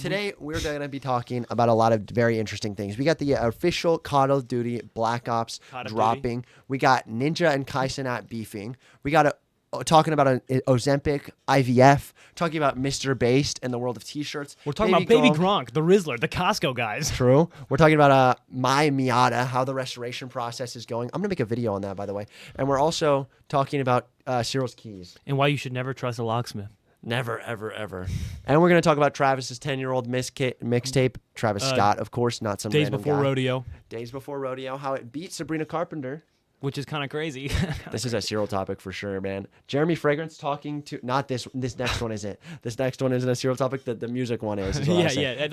Today, we're going to be talking about a lot of very interesting things. We got the official Call of Duty Black Ops dropping. We got Ninja and Kai Cenat beefing. We got talking about an Ozempic, IVF, talking about Mr. Based and the world of T-shirts. We're talking about Baby Gronk, the Rizzler, the Costco guys. True. We're talking about My Miata, how the restoration process is going. I'm going to make a video on that, by the way. And we're also talking about Cyril's keys. And why you should never trust a locksmith. Never, ever, ever. And we're going to talk about Travis's 10-year-old mixtape. Travis Scott, of course, not some Days random Before guy. Rodeo. Days Before Rodeo, how it beat Sabrina Carpenter. Which is kind of crazy. This is a Cyril topic for sure, man. Jeremy Fragrance talking to... Not this next one isn't. This next one isn't a Cyril topic. The music one is what I say.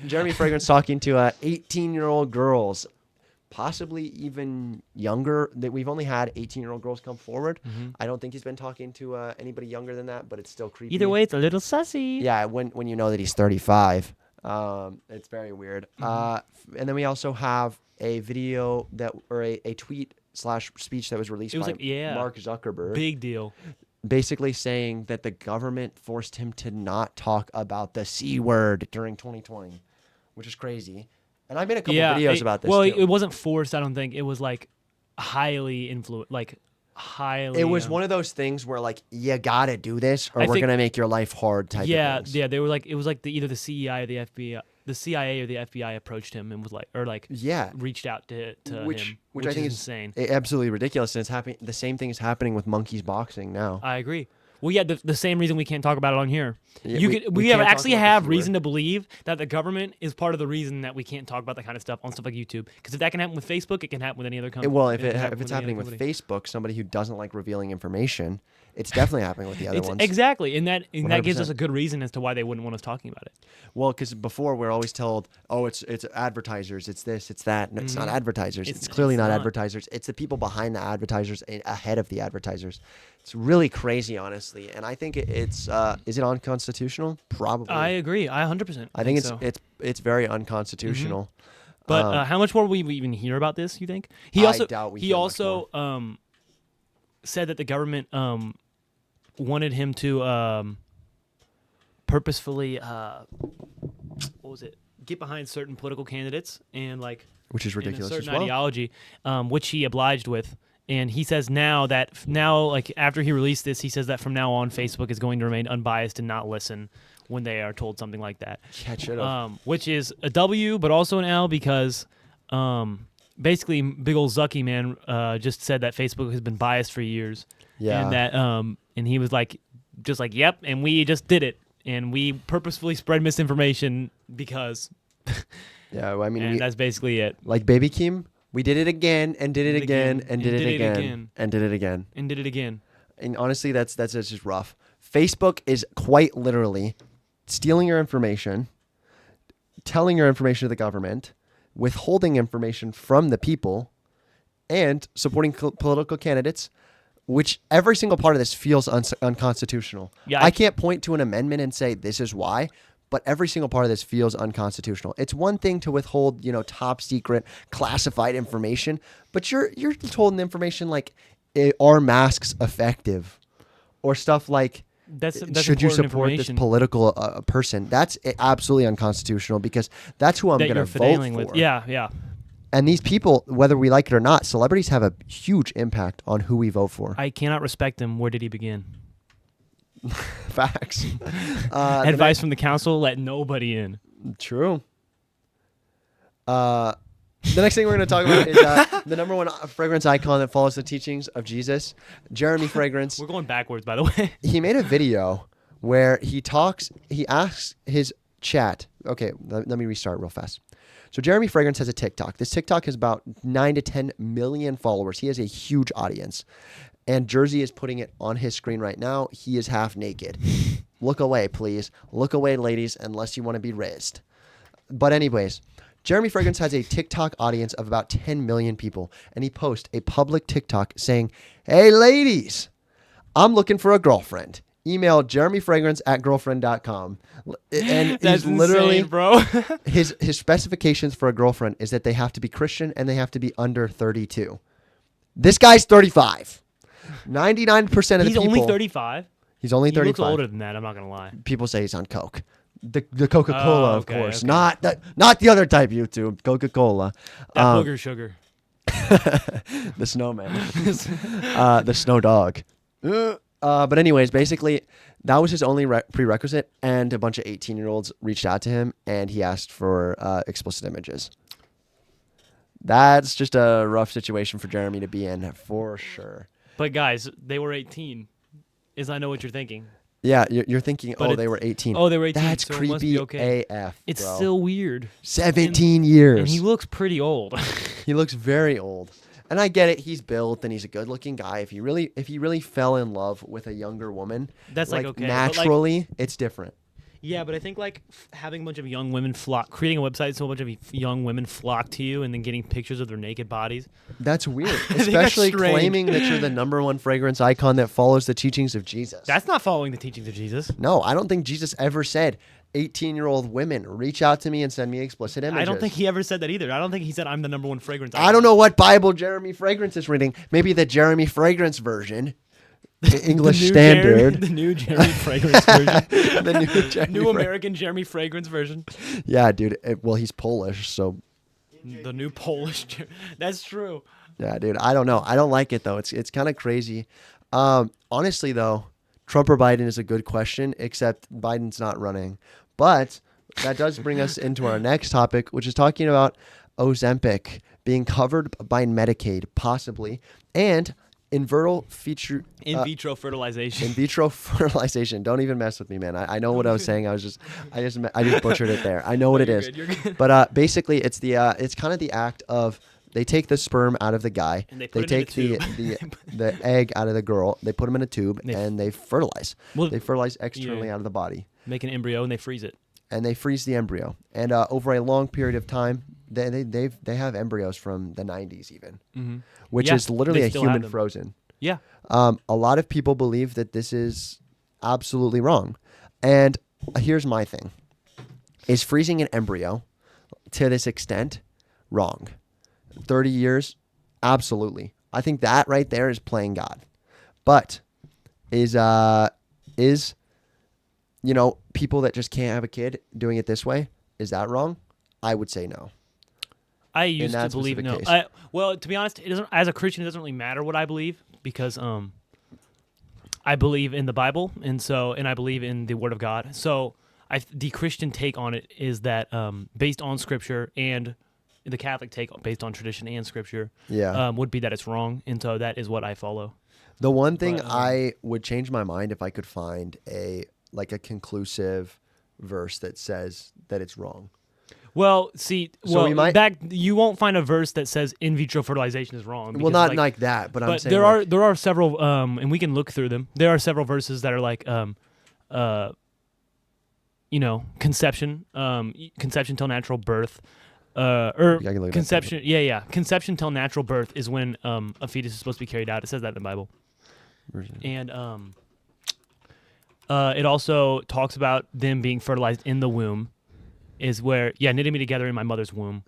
Jeremy Fragrance talking to 18-year-old girls. Possibly even younger. That we've only had 18-year-old girls come forward. Mm-hmm. I don't think he's been talking to anybody younger than that, but it's still creepy. Either way, it's a little sussy. Yeah, when you know that he's 35, it's very weird. Mm-hmm. And then we also have a video a tweet / speech that was released by Mark Zuckerberg. Big deal. Basically saying that the government forced him to not talk about the C word during 2020, which is crazy. And I made a couple videos about this. Well, too. It wasn't forced, I don't think. It was like highly influenced, It was one of those things where like you gotta do this, or we're gonna make your life hard. Type of things. Yeah. They were like, it was like either the CIA or the FBI, the CIA or the FBI approached him and was like, reached out to him, which I think is insane. Absolutely ridiculous. And it's happening. The same thing is happening with monkeys boxing now. I agree. Well, yeah, the same reason we can't talk about it on here. Yeah, we actually have reason to believe that the government is part of the reason that we can't talk about that kind of stuff on stuff like YouTube. Because if that can happen with Facebook, it can happen with any other company. Well, if it's happening with Facebook, somebody who doesn't like revealing information, it's definitely happening with the other ones. Exactly, and that gives us a good reason as to why they wouldn't want us talking about it. Well, because before we're always told, oh, it's advertisers, it's this, it's that. No, it's not advertisers. It's clearly not advertisers. It's the people behind the advertisers and ahead of the advertisers. It's really crazy, honestly, and I think it's is it unconstitutional? Probably. I agree. I 100%. I think it's very unconstitutional. Mm-hmm. But how much more will we even hear about this? You think? I doubt we. He also said that the government wanted him to purposefully get behind certain political candidates and which is ridiculous and a certain as well. ideology, which he obliged with. And he says after he released this, he says that from now on, Facebook is going to remain unbiased and not listen when they are told something like that. Yeah, which is a W, but also an L because basically big old Zucky man just said that Facebook has been biased for years. Yeah. And that and he was just like, yep, and we just did it. And we purposefully spread misinformation because yeah, well, I mean, that's basically it. Like Baby Keem. We did it again and did it again and did it again and did it again and did it again. And honestly, that's just rough. Facebook is quite literally stealing your information, telling your information to the government, withholding information from the people, and supporting political candidates, which every single part of this feels unconstitutional. Yeah, I can't point to an amendment and say this is why. But every single part of this feels unconstitutional. It's one thing to withhold, top secret, classified information, but you're withholding information like, are masks effective, or stuff like, that's should you support this political person? That's absolutely unconstitutional because that's who I'm going to vote for. With. Yeah. And these people, whether we like it or not, celebrities have a huge impact on who we vote for. I cannot respect him. Where did he begin? Facts. Advice from the council: let nobody in. True. The next thing we're going to talk about is the number one fragrance icon that follows the teachings of Jesus, Jeremy Fragrance. We're going backwards, by the way. He made a video where he asks his chat. Okay, let me restart real fast. So Jeremy Fragrance has a TikTok. This TikTok has about 9 to 10 million followers. He has a huge audience. And Jersey is putting it on his screen right now. He is half naked. Look away, please. Look away, ladies, unless you want to be raised. But anyways, Jeremy Fragrance has a TikTok audience of about 10 million people. And he posts a public TikTok saying, hey, ladies, I'm looking for a girlfriend. Email jeremyfragrance@girlfriend.com. And that's he's literally, insane, bro. his specifications for a girlfriend is that they have to be Christian and they have to be under 32. This guy's 35. 99% of the people. He's only 35? He's only 35. He looks older than that, I'm not going to lie. People say he's on coke. The Coca-Cola, Oh, of okay, course, okay. not the other type YouTube, Coca-Cola. That booger sugar. The snowman, the snow dog. But anyways, basically, that was his only prerequisite, and a bunch of 18-year-olds reached out to him, and he asked for explicit images. That's just a rough situation for Jeremy to be in, for sure. But guys, they were 18. I know what you're thinking. Yeah, you're thinking, But they were 18. Oh, they were 18. That's so it must be creepy okay. AF, It's bro. still weird. 17 years. And he looks pretty old. He looks very old. And I get it. He's built and he's a good-looking guy. If he really fell in love with a younger woman, That's like okay. naturally, it's different. Yeah, but I think like having a bunch of young women creating a website so a bunch of young women flock to you and then getting pictures of their naked bodies. That's weird, that's especially strange. claiming that you're the #1 fragrance icon that follows the teachings of Jesus. That's not following the teachings of Jesus. No, I don't think Jesus ever said 18-year-old women reach out to me and send me explicit images. I don't think he ever said that either. I don't think he said I'm the #1 fragrance I don't know what Bible Jeremy Fragrance is reading. Maybe the Jeremy Fragrance version. The English Standard. The new Jeremy Fragrance version. The new Jeremy New American Jeremy Fragrance version. Yeah, dude. Well, he's Polish, so. The new Polish. That's true. Yeah, dude. I don't know. I don't like it though. It's kind of crazy. Honestly, though, Trump or Biden is a good question. Except Biden's not running. But that does bring us into our next topic, which is talking about Ozempic being covered by Medicaid, possibly, and in vitro fertilization. In vitro fertilization. Don't even mess with me, man. I know what I was saying. I just butchered it there. I know what it is. You're good. But basically, it's kind of the act of they take the sperm out of the guy. And they take the egg out of the girl. They put them in a tube and they fertilize. Well, they fertilize externally out of the body. Make an embryo and they freeze it. And they freeze the embryo. And over a long period of time, they have embryos from the 90s even, which is literally a human frozen. Yeah. A lot of people believe that this is absolutely wrong. And here's my thing. Is freezing an embryo to this extent wrong? 30 years? Absolutely. I think that right there is playing God. But is people that just can't have a kid doing it this way, is that wrong? I would say no. I used to believe no. Well, to be honest, it doesn't. As a Christian, it doesn't really matter what I believe because I believe in the Bible, and I believe in the Word of God. So the Christian take on it is that based on Scripture, and the Catholic take based on tradition and Scripture, would be that it's wrong, and so that is what I follow. The one thing I would change my mind if I could find a conclusive verse that says that it's wrong. Well, see, you won't find a verse that says in vitro fertilization is wrong. Well, not like that, but I'm saying there are several, and we can look through them. There are several verses that are like, conception till natural birth, or conception. Conception till natural birth is when a fetus is supposed to be carried out. It says that in the Bible, and it also talks about them being fertilized in the womb. Is where, knitting me together in my mother's womb.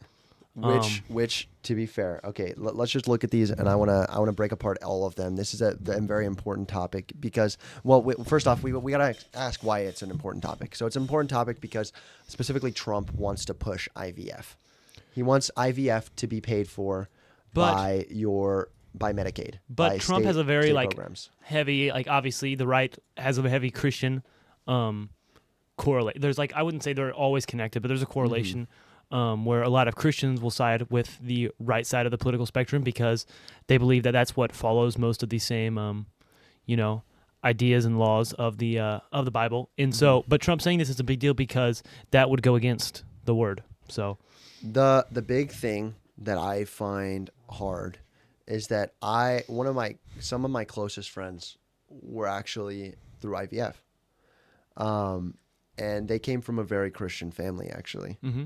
Which, to be fair, okay, let's just look at these, and I wanna break apart all of them. This is a very important topic because, first off, we gotta ask why it's an important topic. So it's an important topic because specifically Trump wants to push IVF. He wants IVF to be paid for by Medicaid. But Trump has a very heavy, obviously the right has a heavy Christian. Correlate. There's I wouldn't say they're always connected, but there's a correlation where a lot of Christians will side with the right side of the political spectrum because they believe that that's what follows most of the same, ideas and laws of the Bible. And so, but Trump saying this is a big deal because that would go against the word. So, the big thing that I find hard is that some of my closest friends were actually through IVF. And they came from a very Christian family, actually. Mm-hmm.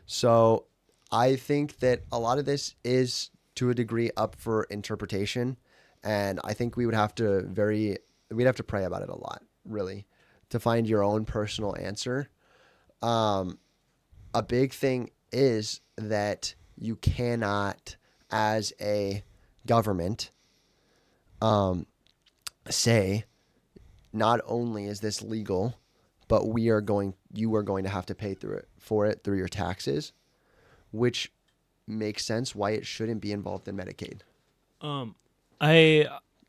So I think that a lot of this is, to a degree, up for interpretation. And I think we'd have to pray about it a lot, really, to find your own personal answer. A big thing is that you cannot, as a government, say, not only is this legal, but we are going you are going to have to pay for it through your taxes, which makes sense why it shouldn't be involved in Medicaid.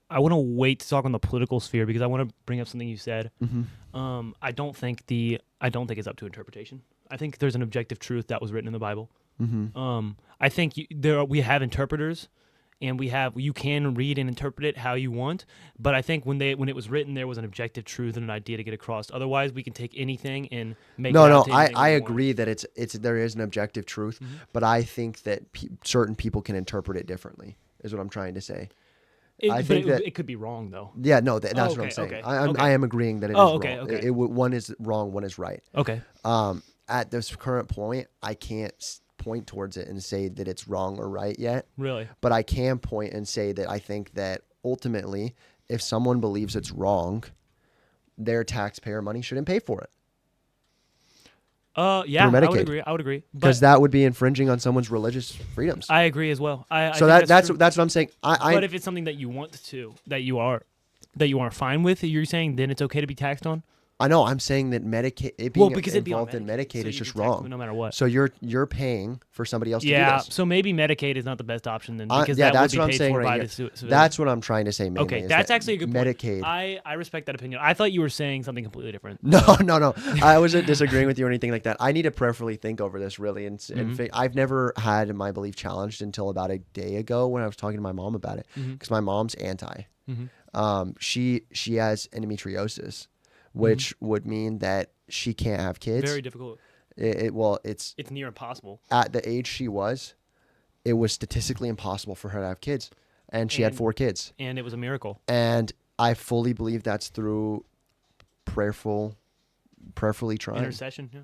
I want to wait to talk on the political sphere because I want to bring up something you said. Mm-hmm. I don't think it's up to interpretation. I think there's an objective truth that was written in the Bible. Mm-hmm. I think we have interpreters, and you can read and interpret it how you want. But I think when it was written, there was an objective truth and an idea to get across. Otherwise, we can take anything and make it out to anything I we agree want. that there is an objective truth, Mm-hmm. but I think that certain people can interpret it differently. Is what I'm trying to say. It could be wrong though. Yeah, no, that's what I'm saying. Okay, I am agreeing that it is Oh, okay, wrong. okay. One is wrong, one is right. Okay. At this current point, I can't point towards it and say that it's wrong or right yet. Really? But I can point and say that I think that ultimately, if someone believes it's wrong, their taxpayer money shouldn't pay for it. Yeah, through I Medicaid. would agree. Because that would be infringing on someone's religious freedoms. I agree as well. So that's what I'm saying. But if it's something that you want to, that you are fine with, you're saying then it's okay to be taxed on. I know. I'm saying that Medicaid, because it'd be involved in Medicaid so is you'd just be taxed wrong. no matter what. So you're paying for somebody else to do this. So maybe Medicaid is not the best option then, because yeah, that would that's be what I'm paid saying for right by here. the civilian. That's what I'm trying to say mainly. Okay, is that's that actually a good point. Medicaid. I respect that opinion. I thought you were saying something completely different. No. I wasn't disagreeing with you or anything like that. I need to prayerfully think over this really, and I've never had my belief challenged until about a day ago when I was talking to my mom about it, because my mom's anti. She has endometriosis, which would mean that she can't have kids. Very difficult. It's near impossible. At the age she was, it was statistically impossible for her to have kids, and she had 4 kids. And it was a miracle. And I fully believe that's through prayerfully trying. Intercession, yeah.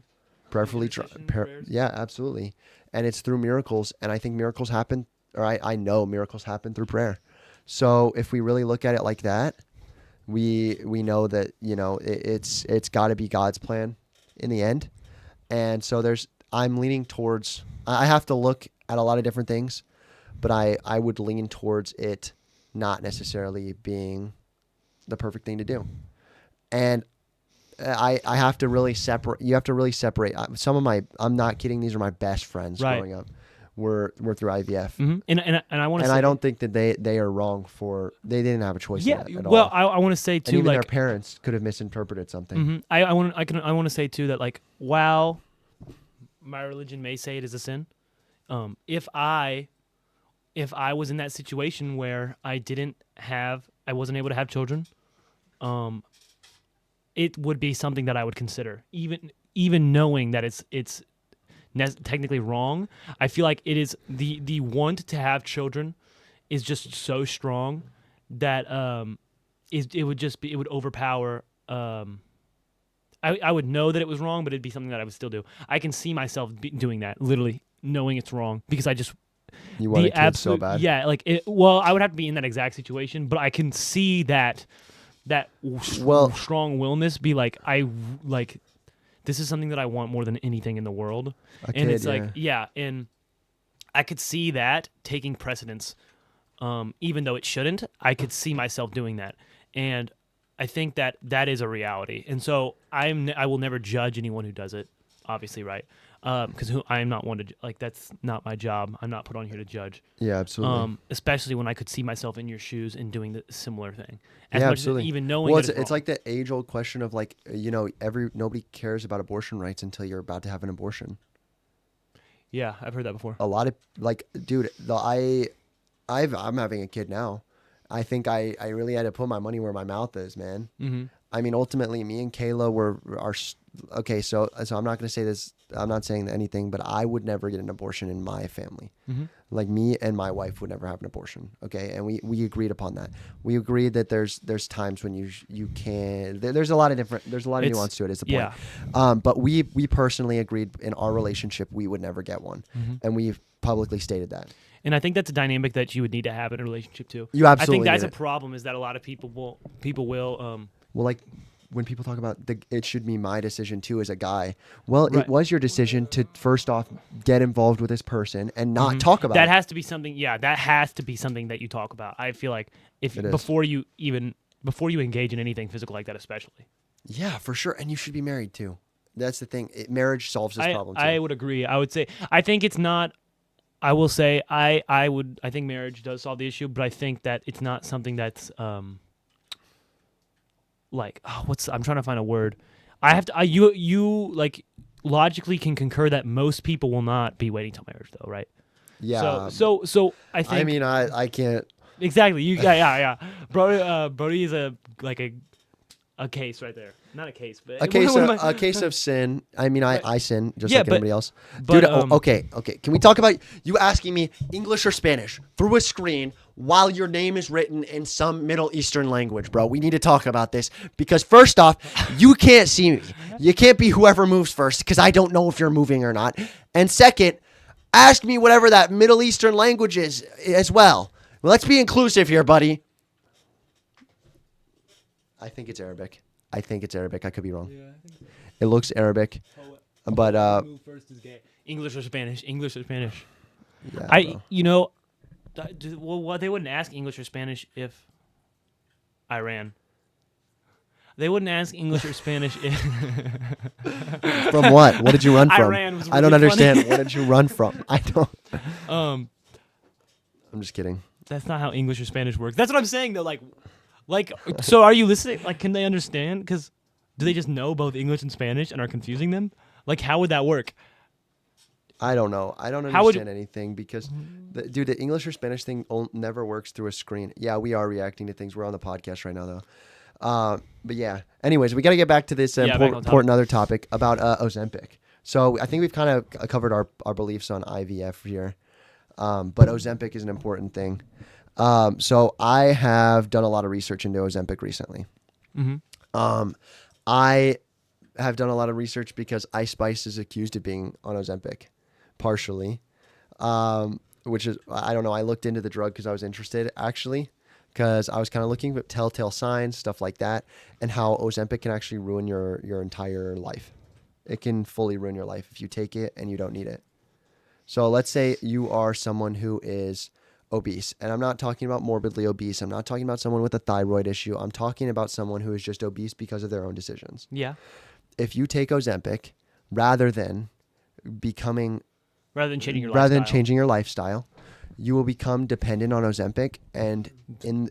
Prayerfully prayers. Yeah, absolutely. And it's through miracles, and I think miracles happen, or I know miracles happen through prayer. So if we really look at it like that, we know that, it's got to be God's plan in the end. And so I'm leaning towards, I have to look at a lot of different things, but I would lean towards it not necessarily being the perfect thing to do. And I have to really separate, you have to really separate I'm not kidding, these are my best friends growing up. Were through IVF, and I want to. And I don't think that they are wrong they didn't have a choice. Yeah, at well, all. I want to say too, and even like their parents could have misinterpreted something. I want to say too that, like, while my religion may say it is a sin, if I was in that situation where I wasn't able to have children, it would be something that I would consider, even knowing that it's technically wrong. I feel like it is the want to have children is just so strong that it would overpower. I would know that it was wrong, but it'd be something that I would still do. I can see myself doing that, literally knowing it's wrong, because I just you want a kid so bad. Yeah, like I would have to be in that exact situation, but I can see that strong willness be like, this is something that I want more than anything in the world. It's like, and I could see that taking precedence, even though it shouldn't. I could see myself doing that, and I think that is a reality. And so I will never judge anyone who does it, obviously, right? Because I am not one to, like, that's not my job. I'm not put on here to judge. Yeah, absolutely. Especially when I could see myself in your shoes and doing the similar thing. Absolutely. As even knowing. Well, it's like the age-old question of, like, nobody cares about abortion rights until you're about to have an abortion. Yeah, I've heard that before. A lot of, like, dude, I'm having a kid now. I think I really had to put my money where my mouth is, man. Mm-hmm. I mean, ultimately, me and Kayla are okay. So I'm not going to say this. I'm not saying anything, but I would never get an abortion in my family. Mm-hmm. Like, me and my wife would never have an abortion. Okay, and we agreed upon that. We agreed that there's times when you can. There's a lot of nuance to it. Is the point? Yeah. But we personally agreed in our relationship we would never get one, and we've publicly stated that. And I think that's a dynamic that you would need to have in a relationship too. You absolutely. I think that's a problem, is that a lot of people will. Well, like, when people talk about it should be my decision too as a guy. Well, right. It was your decision to first off get involved with this person and not talk about it. That has to be something. Yeah, that has to be something that you talk about. I feel like before you engage in anything physical like that, especially. Yeah, for sure. And you should be married too. That's the thing. Marriage solves this problem too. I would agree. I would say I think it's not. I will say I think marriage does solve the issue, but I think that it's not something that's I'm trying to find a word. I have to you like logically can concur that most people will not be waiting till marriage though, right? Yeah. So I think. I mean, I can't. Exactly. Yeah. Brody is a case right there. Not a case, but A case of sin. I mean, I sin just like anybody else. But, Dude, okay. Can we talk about you asking me English or Spanish through a screen while your name is written in some Middle Eastern language, bro? We need to talk about this because first off, you can't see me. You can't be whoever moves first because I don't know if you're moving or not. And second, ask me whatever that Middle Eastern language is as well. Let's be inclusive here, buddy. I think it's Arabic. I could be wrong. Yeah, I think so. It looks Arabic, but move first is gay. English or Spanish. Yeah, Well, they wouldn't ask English or Spanish if Iran. They wouldn't ask English or Spanish if. From what? What did you run from? Iran was really I don't understand. funny. What did you run from? I don't. I'm just kidding. That's not how English or Spanish works. That's what I'm saying though. Like, so are you listening? Like, can they understand? Because do they just know both English and Spanish and are confusing them? Like, how would that work? I don't know. I don't understand anything because, dude, the English or Spanish thing never works through a screen. Yeah, we are reacting to things. We're on the podcast right now, though. But yeah. Anyways, we got to get back to this important other topic about Ozempic. So I think we've kind of covered our beliefs on IVF here, but Ozempic is an important thing. So I have done a lot of research into Ozempic recently. Mm-hmm. I have done a lot of research because Ice Spice is accused of being on Ozempic, partially, which is, I don't know. I looked into the drug because I was interested, actually, because I was kind of looking at telltale signs, stuff like that, and how Ozempic can actually ruin your entire life. It can fully ruin your life if you take it and you don't need it. So let's say you are someone who is obese, and I'm not talking about morbidly obese. I'm not talking about someone with a thyroid issue. I'm talking about someone who is just obese because of their own decisions. Yeah. If you take Ozempic, rather than changing your lifestyle, you will become dependent on Ozempic, and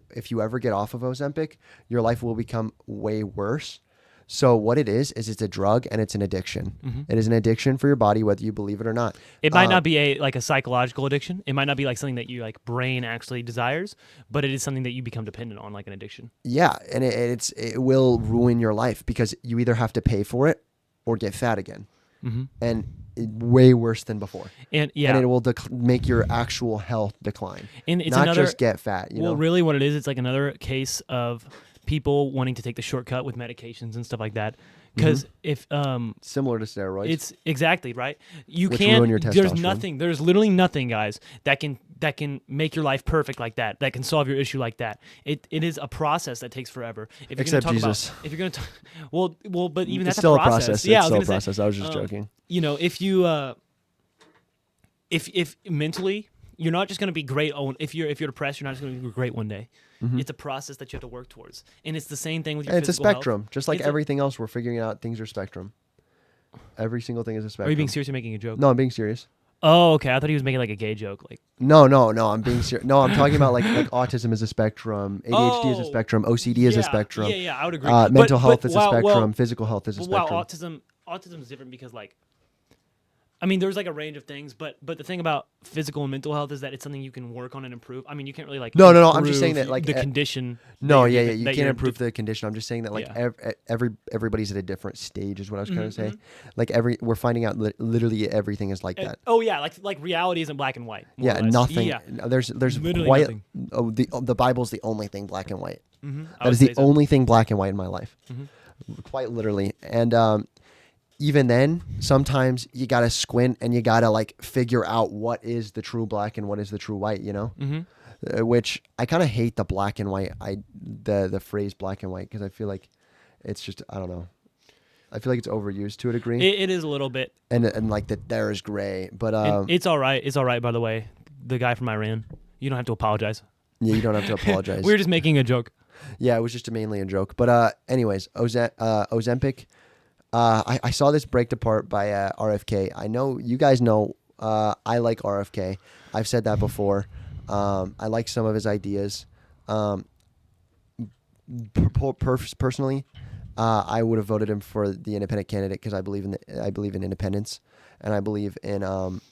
if you ever get off of Ozempic, your life will become way worse. So what it is it's a drug and it's an addiction. Mm-hmm. It is an addiction for your body, whether you believe it or not. It might not be a psychological addiction. It might not be like something that your brain actually desires, but it is something that you become dependent on, like an addiction. Yeah, and it will ruin your life because you either have to pay for it or get fat again, mm-hmm. and way worse than before. And it will make your actual health decline. And it's not just get fat. You know? Really, what it is, it's like another case of people wanting to take the shortcut with medications and stuff like that. Because if similar to steroids, it's exactly right. Which ruin your testosterone. There's literally nothing, guys, that can make your life perfect like that. That can solve your issue like that. It is a process that takes forever. If you're Except Jesus. If you're gonna talk, well, but even it's that's still a process. Yeah, it's still a process. I was just joking. If you if mentally you're not just going to be great if you're depressed, you're not just going to be great one day. Mm-hmm. It's a process that you have to work towards, and it's the same thing with your physical health. It's a spectrum, just like everything else. We're figuring out things are spectrum. Every single thing is a spectrum. Are you being serious or making a joke? No, I'm being serious. Oh, okay. I thought he was making like a gay joke. Like no, I'm being serious. No, I'm talking about like autism is a spectrum, ADHD is a spectrum, OCD is a spectrum. Yeah, I would agree. Mental health is a spectrum, physical health is a spectrum. Wow, autism is different because there's like a range of things, but the thing about physical and mental health is that it's something you can work on and improve. I mean, you can't really No. I'm just saying that the condition. No, you can't improve the condition. I'm just saying that everybody's at a different stage is what I was trying to say. Like we're finding out literally everything is like that. Oh yeah, like reality isn't black and white. Yeah, nothing. Yeah. There's literally quite. Nothing. The Bible's the only thing black and white. Mm-hmm. That is the only thing black and white in my life. Mm-hmm. Quite literally, and even then, sometimes you gotta squint and you gotta figure out what is the true black and what is the true white, you know? Mm-hmm. Which I kind of hate the black and white, the phrase black and white, because I feel like it's just, I don't know. I feel like it's overused to a degree. It is a little bit. And like that there is gray, but it's all right. It's all right, by the way. The guy from Iran, you don't have to apologize. Yeah, you don't have to apologize. We were just making a joke. Yeah, it was just mainly a joke. But anyways, Ozempic. I saw this break apart by RFK. I know you guys know I like RFK. I've said that before. I like some of his ideas. Personally, I would have voted him for the independent candidate because I believe in independence, and I believe in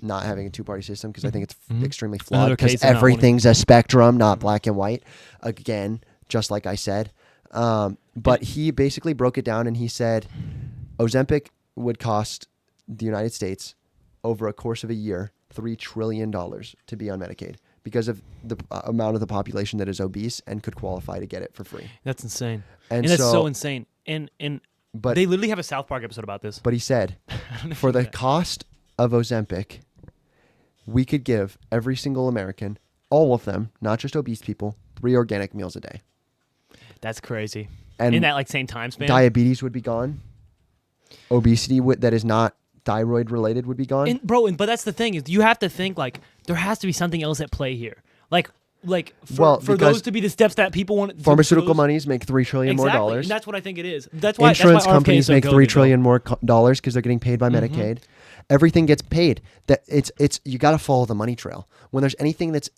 not having a two-party system because I think it's extremely flawed because everything's a spectrum, not black and white. Again, just like I said. But he basically broke it down and he said Ozempic would cost the United States over a course of a year $3 trillion to be on Medicaid because of the amount of the population that is obese and could qualify to get it for free. That's insane. And that's so insane. But they literally have a South Park episode about this. But he said, for the cost of Ozempic, we could give every single American, all of them, not just obese people, 3 organic meals a day. That's crazy. And in that like same time span, diabetes would be gone. Obesity that is not thyroid related would be gone. But that's the thing is you have to think like there has to be something else at play here. Like for those to be the steps that people want. Pharmaceutical monies make $3 trillion more dollars. And that's what I think it is. That's why insurance companies so make $3 trillion more dollars because they're getting paid by Medicaid. Everything gets paid. That it's you got to follow the money trail. When there's anything that's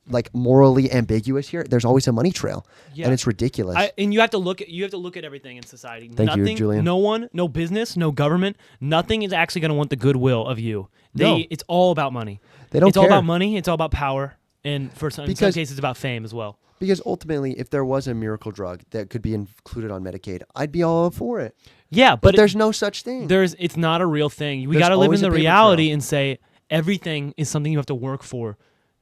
like morally ambiguous here, there's always a money trail, and it's ridiculous. And you have to look at everything in society. Thank you, Julian. No one, no business, no government, nothing is actually going to want the goodwill of you. It's all about money. They don't care. It's all about money. It's all about power, and in some cases, it's about fame as well. Because ultimately, if there was a miracle drug that could be included on Medicaid, I'd be all for it. Yeah, but there's no such thing. It's not a real thing. We got to live in the reality and say everything is something you have to work for.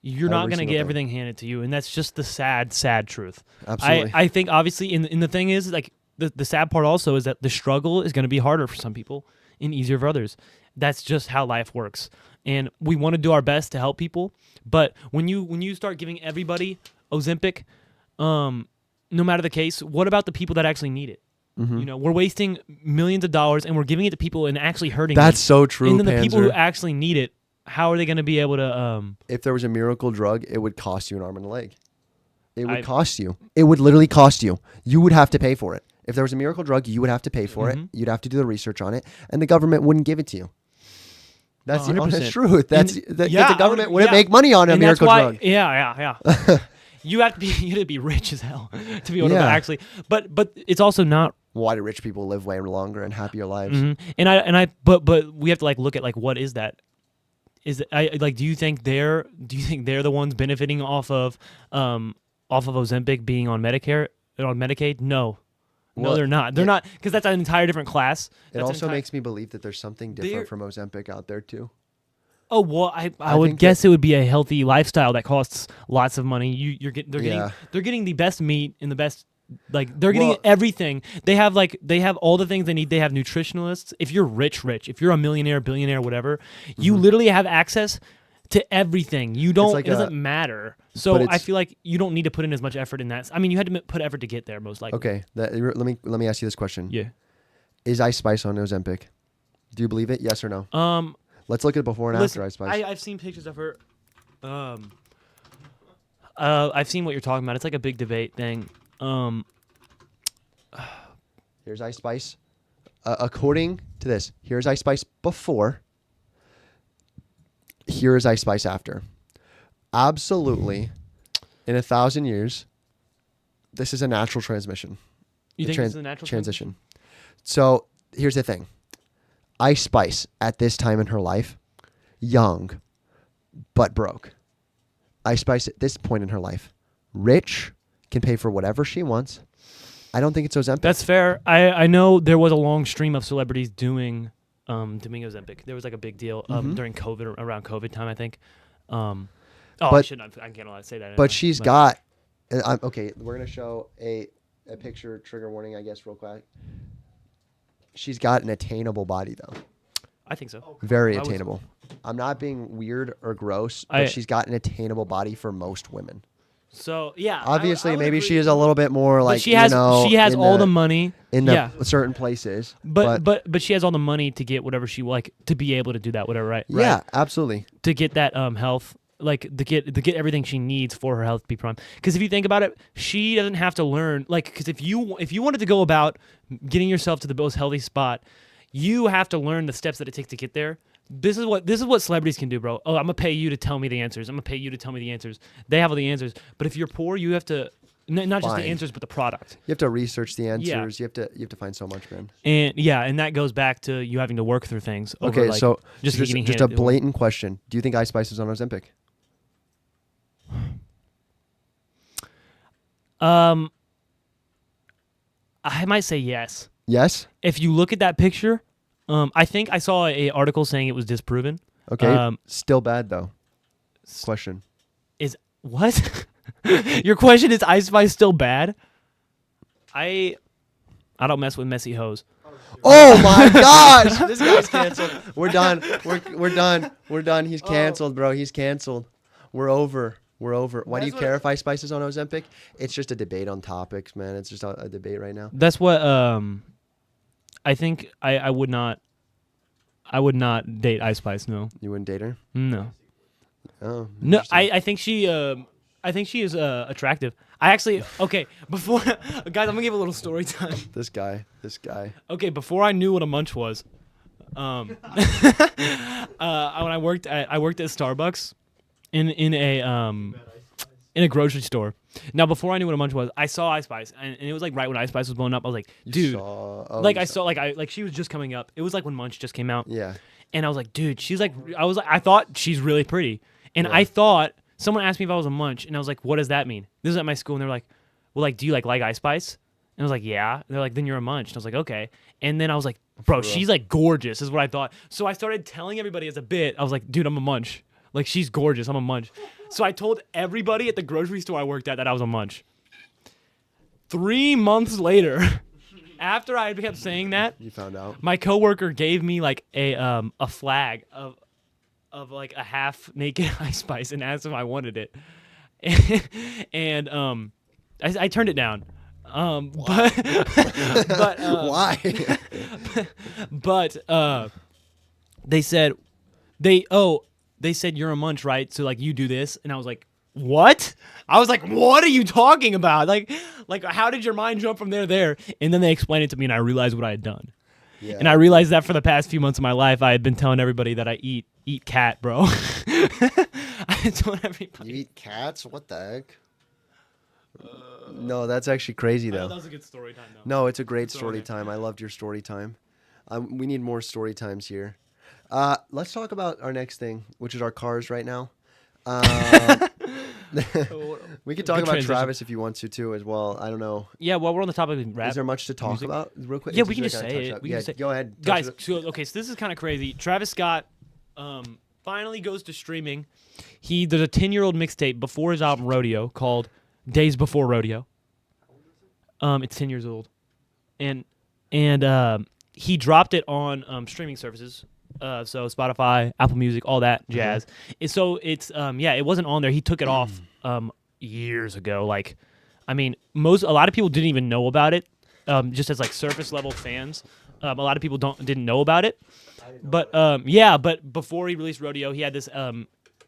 You're not going to get everything handed to you, and that's just the sad truth. Absolutely. I think obviously, and the thing is, like the sad part also is that the struggle is going to be harder for some people and easier for others. That's just how life works, and we want to do our best to help people. But when you start giving everybody Ozempic, no matter the case, what about the people that actually need it? Mm-hmm. You know, we're wasting millions of dollars, and we're giving it to people and actually hurting. That's so true. And then the people who actually need it. How are they going to be able to? If there was a miracle drug, it would cost you an arm and a leg. It would cost you. It would literally cost you. You would have to pay for it. If there was a miracle drug, you would have to pay for it. You'd have to do the research on it, and the government wouldn't give it to you. That's 100%. The honest truth. The government wouldn't make money on a miracle drug. Yeah. You have to be rich as hell to be able to actually. But it's also not. Why do rich people live way longer and happier lives? Mm-hmm. But we have to like look at like what is that. Do you think they're the ones benefiting off of Ozempic being on Medicare or on Medicaid? No, they're not. They're not because that's an entire different class. It also makes me believe that there's something different from Ozempic out there too. Oh well, I would guess it would be a healthy lifestyle that costs lots of money. They're getting the best meat and the best. Like they're getting everything. They have all the things they need. They have nutritionalists. If you're rich, if you're a millionaire, billionaire, whatever, you literally have access to everything. You don't. It doesn't matter. So I feel like you don't need to put in as much effort in that. I mean, you had to put effort to get there, most likely. Okay, let me ask you this question. Yeah. Is Ice Spice on Ozempic? Do you believe it? Yes or no? Let's look at before and after Ice Spice. I've seen pictures of her. I've seen what you're talking about. It's like a big debate thing. Here's Ice Spice. According to this, here's Ice Spice before. Here is Ice Spice after. Absolutely, in 1,000 years, this is a natural transmission. You think it's a natural transition? So here's the thing. Ice Spice at this time in her life, young, but broke. Ice Spice at this point in her life, rich, can pay for whatever she wants. I don't think it's Ozempic. That's fair. I know there was a long stream of celebrities doing Ozempic. There was like a big deal during COVID, around COVID time, I think. I shouldn't. I can't say that. But she's got. Okay, we're gonna show a picture. Trigger warning, I guess, real quick. She's got an attainable body, though. I think so. Very attainable. I'm not being weird or gross, but she's got an attainable body for most women. So yeah, obviously maybe she is a little bit more like she has all the money in the certain places, but she has all the money to get whatever she to be able to do that, whatever, right? Yeah, absolutely. To get that health like to get everything she needs for her health to be prime. Because if you think about it, she doesn't have to learn like because if you wanted to go about getting yourself to the most healthy spot, you have to learn the steps that it takes to get there. This is what celebrities can do, bro. Oh, I'm gonna pay you to tell me the answers. I'm gonna pay you to tell me the answers. They have all the answers. But if you're poor, you have to not just the answers, but the product. You have to research the answers. Yeah. You have to find so much, man. And that goes back to you having to work through things. Okay, like so just a blatant question. Do you think Ice Spice is on Ozempic? I might say yes. Yes. If you look at that picture, I think I saw an article saying it was disproven. Okay. Still bad though. Question. Is what? Your question is Ice Spice still bad? I don't mess with messy hoes. Oh my gosh! This guy's canceled. We're done. We're done. We're done. He's canceled, bro. He's canceled. We're over. Why do you care if Ice Spice is on Ozempic? It's just a debate on topics, man. It's just a debate right now. That's what I think I would not date Ice Spice, no. You wouldn't date her? No. Oh. No, I think she is attractive. I actually before guys, I'm gonna give a little story time. This guy. Okay, before I knew what a munch was, when I worked at Starbucks in a grocery store. Now, before I knew what a munch was, I saw Ice Spice, and it was like right when Ice Spice was blowing up. I was like, dude, she was just coming up. It was like when Munch just came out. Yeah. And I was like, dude, I thought she's really pretty, and I thought someone asked me if I was a munch, and I was like, what does that mean? This is at my school, and they're like, well, like, do you like Ice Spice? And I was like, yeah. And they're like, then you're a munch. And I was like, okay. And then I was like, bro, she's like gorgeous, is what I thought. So I started telling everybody as a bit. I was like, dude, I'm a munch. Like, she's gorgeous. I'm a munch. So I told everybody at the grocery store I worked at that I was a munch. 3 months later, after I kept saying that, you found out. My coworker gave me like a flag of like a half naked Ice Spice and asked if I wanted it, and I turned it down. But why? But they said you're a munch, right? So like you do this, and I was like, what? I was like, what are you talking about? Like how did your mind jump from there? And then they explained it to me, and I realized what I had done. Yeah. And I realized that for the past few months of my life, I had been telling everybody that I eat cat, bro. I had told everybody. You eat cats? What the heck? No, that's actually crazy though. That was a good story time though. No, it's a great story time. I loved your story time. We need more story times here. Let's talk about our next thing, which is our cars right now. We could talk about Travis if you want to too as well. I don't know. Yeah, well, we're on the topic of rap. Is there much to talk about real quick? Yeah, we can just say it. Go ahead. Guys, so this is kind of crazy. Travis Scott finally goes to streaming. There's a 10-year-old mixtape before his album Rodeo called Days Before Rodeo. It's 10 years old. And he dropped it on streaming services. So Spotify, Apple Music, all that jazz. And so it's it wasn't on there. He took it off years ago. Like, I mean, a lot of people didn't even know about it. Just as like surface level fans, a lot of people didn't know about it. But but before he released Rodeo, he had this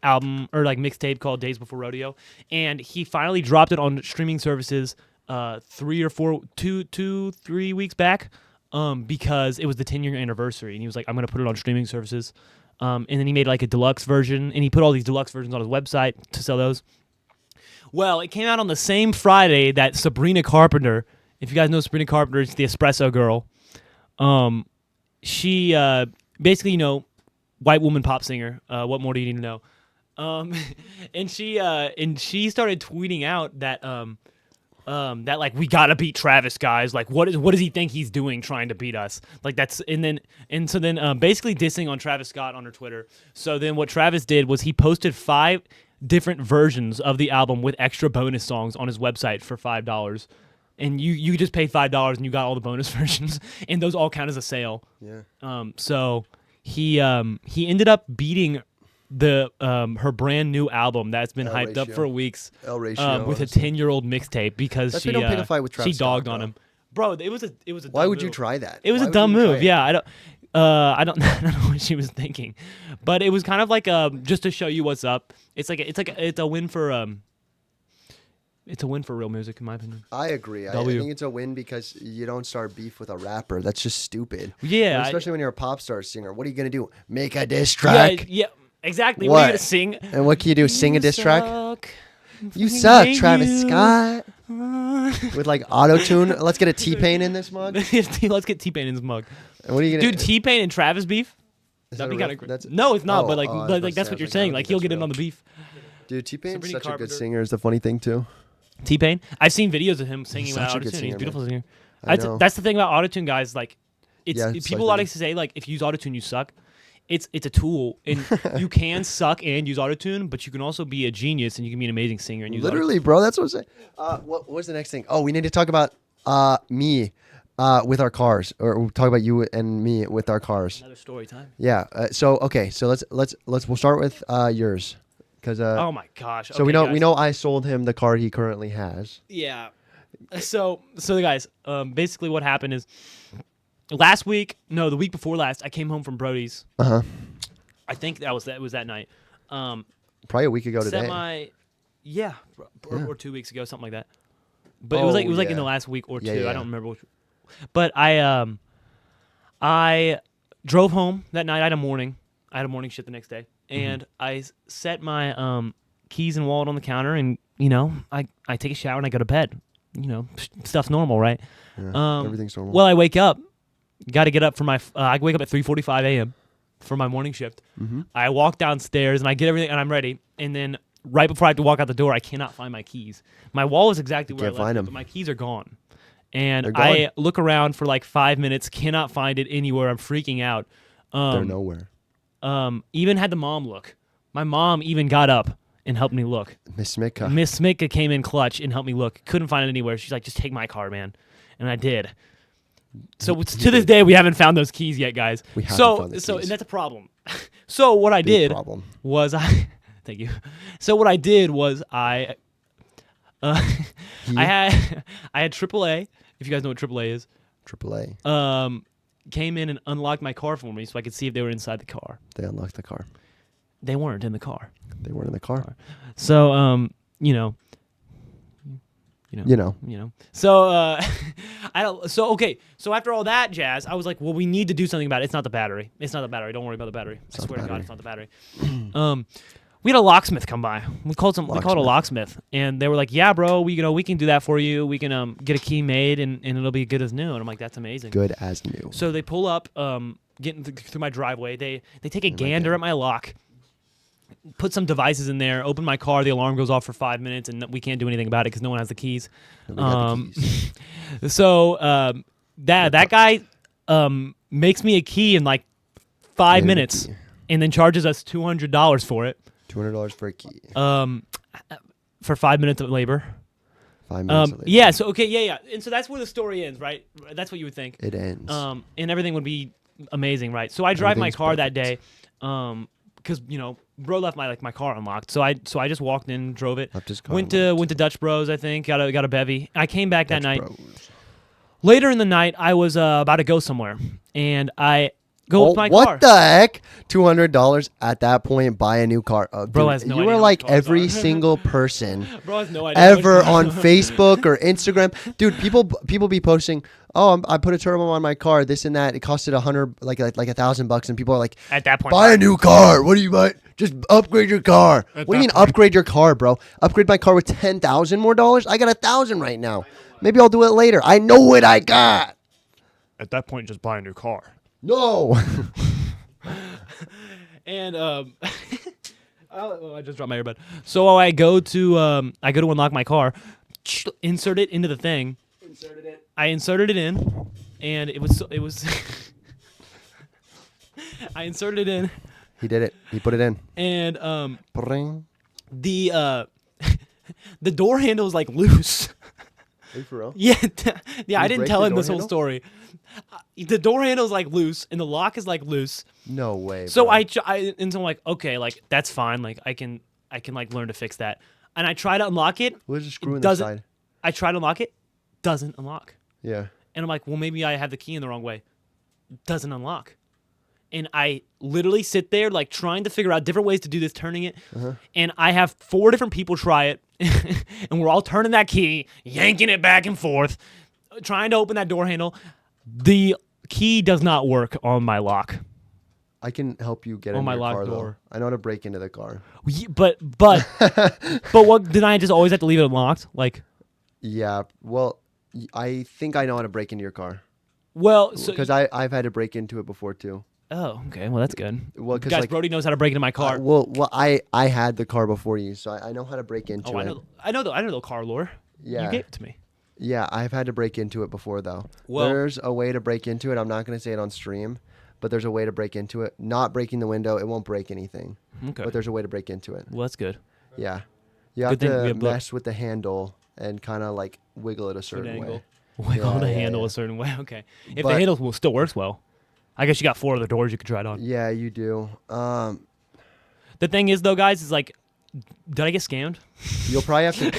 album or like mixtape called Days Before Rodeo, and he finally dropped it on streaming services 3 weeks back. Because it was the 10-year anniversary, and he was like, I'm going to put it on streaming services. And then he made like a deluxe version, and he put all these deluxe versions on his website to sell those. Well, it came out on the same Friday that Sabrina Carpenter, if you guys know Sabrina Carpenter, it's the Espresso Girl. She basically, white woman pop singer. What more do you need to know? And she started tweeting out that that like we gotta beat Travis, guys. Like what does he think he's doing trying to beat us? Like that's so then basically dissing on Travis Scott on her Twitter. So then what Travis did was he posted 5 different versions of the album with extra bonus songs on his website for $5. And you just pay $5 and you got all the bonus versions, and those all count as a sale. Yeah. So he ended up beating her brand new album that's been hyped up for weeks with a 10-year-old mixtape because she don't pick a fight with Travis she dogged Scott, on him. Bro, it was a Why dumb would move. you try that? It was a dumb move. Yeah, I don't I don't I don't know what she was thinking, but it was kind of like just to show you what's up. It's a win for it's a win for real music in my opinion. I agree. I think it's a win because you don't start beef with a rapper. That's just stupid. Yeah, especially when you're a pop star singer. What are you gonna do? Make a diss track? Yeah, exactly. What are you gonna sing? And what can you do? Sing a diss track? You suck, Travis Scott. With like auto-tune. Let's get a T-Pain in this mug. Let's get T-Pain in this mug. And what are you gonna Dude, T-Pain and Travis beef? That'd be kind of great. No, it's not, but like that's what you're saying. Like he'll get in on the beef. Dude, T-Pain's such a good singer is the funny thing too. T-Pain? I've seen videos of him singing without autotune. He's a beautiful singer. That's the thing about autotune, guys. Like, people like to say like if you use autotune you suck. It's a tool, and you can suck and use autotune, but you can also be a genius and you can be an amazing singer and use literally, bro. That's what I'm saying. What was the next thing? Oh, we need to talk about me with our cars, or we'll talk about you and me with our cars. Another story time. Yeah. So we'll start with yours, because oh my gosh. So okay, we know I sold him the car he currently has. Yeah. So guys, basically what happened is. The week before last, I came home from Brody's. Uh-huh. I think that was that night. Probably a week ago today. Or 2 weeks ago, something like that. But it was like in the last week or two. Yeah. I don't remember which. But I drove home that night. I had a morning shift the next day, and I set my keys and wallet on the counter, and I take a shower and I go to bed. Stuff's normal, right? Yeah, everything's normal. Well, I wake up. Got to get up for my. I wake up at 3:45 a.m. for my morning shift. Mm-hmm. I walk downstairs and I get everything and I'm ready. And then right before I have to walk out the door, I cannot find my keys. My wallet is exactly where I left it, but my keys are gone. And I look around for like 5 minutes, cannot find it anywhere. I'm freaking out. They're nowhere. Even had the mom look. My mom even got up and helped me look. Miss Smitka. Miss Smitka came in clutch and helped me look. Couldn't find it anywhere. She's like, just take my car, man. And I did. So to this day, we haven't found those keys yet, guys. We haven't found the keys. And that's a problem. So what I did was thank you. So what I did was I had AAA. If you guys know what AAA is. AAA. Came in and unlocked my car for me so I could see if they were inside the car. They unlocked the car. They weren't in the car. They weren't in the car. So So So after all that jazz, I was like, well, we need to do something about it. It's not the battery. Don't worry about the battery. I swear to God, it's not the battery. We had a locksmith come by. We called a locksmith, and they were like, yeah, bro, we can do that for you. We can get a key made, and it'll be good as new. And I'm like, that's amazing. Good as new. So they pull up, getting through my driveway. They take a gander at my lock. Put some devices in there, open my car, the alarm goes off for 5 minutes, and we can't do anything about it because no one has the keys. So that guy makes me a key in like 5 minutes and then charges us $200 for it. $200 for a key. For 5 minutes of labor. 5 minutes of labor. Yeah, so yeah. And so that's where the story ends, right? That's what you would think. It ends. And everything would be amazing, right? So I drive my car that day. Because bro left my car unlocked, so I just walked in, drove it, went to Dutch Bros. I think got a bevy. I came back that night. Later in the night, I was about to go somewhere, and I go with my car. What the heck? $200 at that point, buy a new car. Bro has no idea. You were like every single person bro has no idea ever on Facebook or Instagram. Dude, people be posting, oh, I put a turbo on my car, this and that. It costed $100, like $1,000, and people are like, at that point, buy a new car. What do you buy? Just upgrade your car. What do you mean upgrade your car, bro? Upgrade my car with $10,000 more dollars? I got $1,000 right now. Maybe I'll do it later. I know what I got. At that point, just buy a new car. No. And I just dropped my earbud. So I go to unlock my car, insert it into the thing. I inserted it in, and it was. I inserted it in. He did it. He put it in. And the the door handle is like loose. Are you for real? Yeah, I didn't tell him this whole story. The door handle is like loose, and the lock is like loose. No way. So bro. So I'm like, okay, like that's fine. Like I can like learn to fix that. And I try to unlock it. Where's the screw in the side? I try to unlock it. Doesn't unlock. Yeah. And I'm like, well, maybe I have the key in the wrong way. Doesn't unlock. and I literally sit there like trying to figure out different ways to do this, turning it, and I have 4 different people try it, and we're all turning that key, yanking it back and forth, trying to open that door handle. The key does not work on my lock. I can help you get On into my your locked car, door. though. I know how to break into the car. But what? Did I just always have to leave it unlocked? Like, Yeah. Well, I think I know how to break into your car. well, so Because I've had to break into it before, too. oh, okay. Well, that's good. Well, because Guys, like, Brody knows how to break into my car. I had the car before you, so I know how to break into Oh, it. I know the car lore. Yeah. You gave it to me. Yeah, I've had to break into it before, though. Well- There's a way to break into it. I'm not going to say it on stream, but there's a way to break into it. Not breaking the window. It won't break anything. Okay. But there's a way to break into it. Well, that's good. Yeah. You have Good thing we to have book. mess with the handle and kind of like wiggle it a certain angle. way. Wiggle Yeah, the yeah, handle yeah. a certain way. Okay. If But- the handle still works well, I guess you got 4 other doors you could try it on. Yeah, you do. The thing is, though, guys, is like, did I get scammed? You'll probably have to.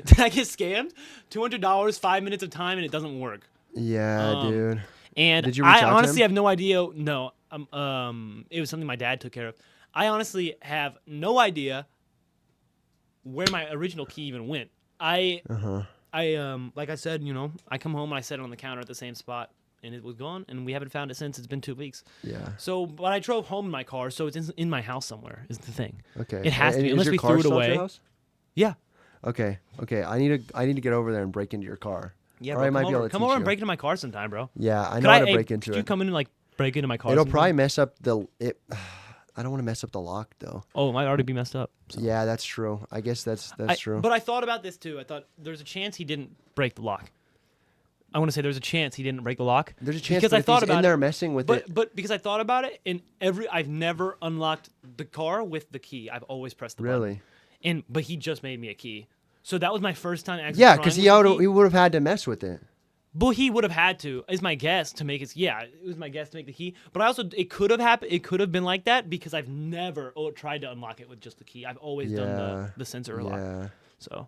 Did I get scammed? $200, 5 minutes of time, and it doesn't work. Yeah, dude. And Did you reach I out to honestly him? have no idea. No, it was something my dad took care of. I honestly have no idea where my original key even went. I like I said, I come home and I set it on the counter at the same spot, and it was gone, and we haven't found it since. It's been 2 weeks. Yeah. So, but I drove home in my car, so it's in my house somewhere. Is the thing. Okay. It has to be, Is unless your we car threw it still at your away. house? Yeah. Okay. Okay. I need to get over there and break into your car. Yeah, Or bro, I might come be able over, to come teach over and you. break into my car sometime, bro. Yeah, I Could know how to hey, break into could it. you come in and like break into my car? It'll sometime? probably mess up it. I don't want to mess up the lock though. Oh, it might already be messed up. So. Yeah, that's true. I guess that's true. But I thought about this too. I thought there's a chance he didn't break the lock. I want to say there's a chance he didn't break the lock. There's a chance because that I if thought he's about in there it, messing with it. but because I thought about it, I've never unlocked the car with the key. I've always pressed the button. Really? But he just made me a key. So that was my first time actually. Yeah, trying because with he the key. would have had to mess with it. But he would have had to, is my guess, to make it. Yeah, it was my guess to make the key. But it could have happened. It could have been like that because I've never tried to unlock it with just the key. I've always done the sensor lock. Yeah. So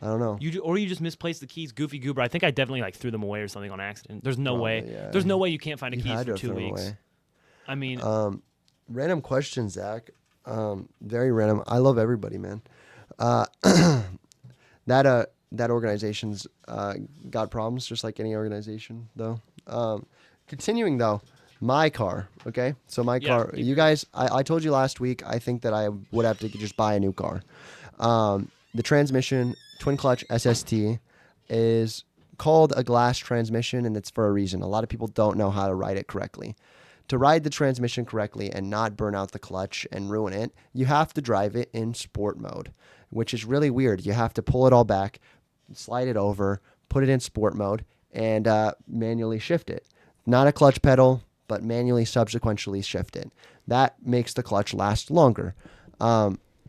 I don't know. you just misplaced the keys, goofy goober. I think I definitely like threw them away or something on accident. There's no way. yeah. There's no way you can't find a You keys had to for have 2 thrown weeks. away. I mean, Random question, Zach. Very random. I love everybody, man. That organization's got problems, just like any organization, though. Continuing though, my car. Okay, so my car. You guys, I told you last week. I think that I would have to just buy a new car. The transmission, twin clutch SST, is called a glass transmission, and it's for a reason. A lot of people don't know how to ride it correctly. To ride the transmission correctly and not burn out the clutch and ruin it, you have to drive it in sport mode, which is really weird. You have to pull it all back, slide it over, put it in sport mode, and manually shift it. Not a clutch pedal, but manually subsequently shift it. That makes the clutch last longer.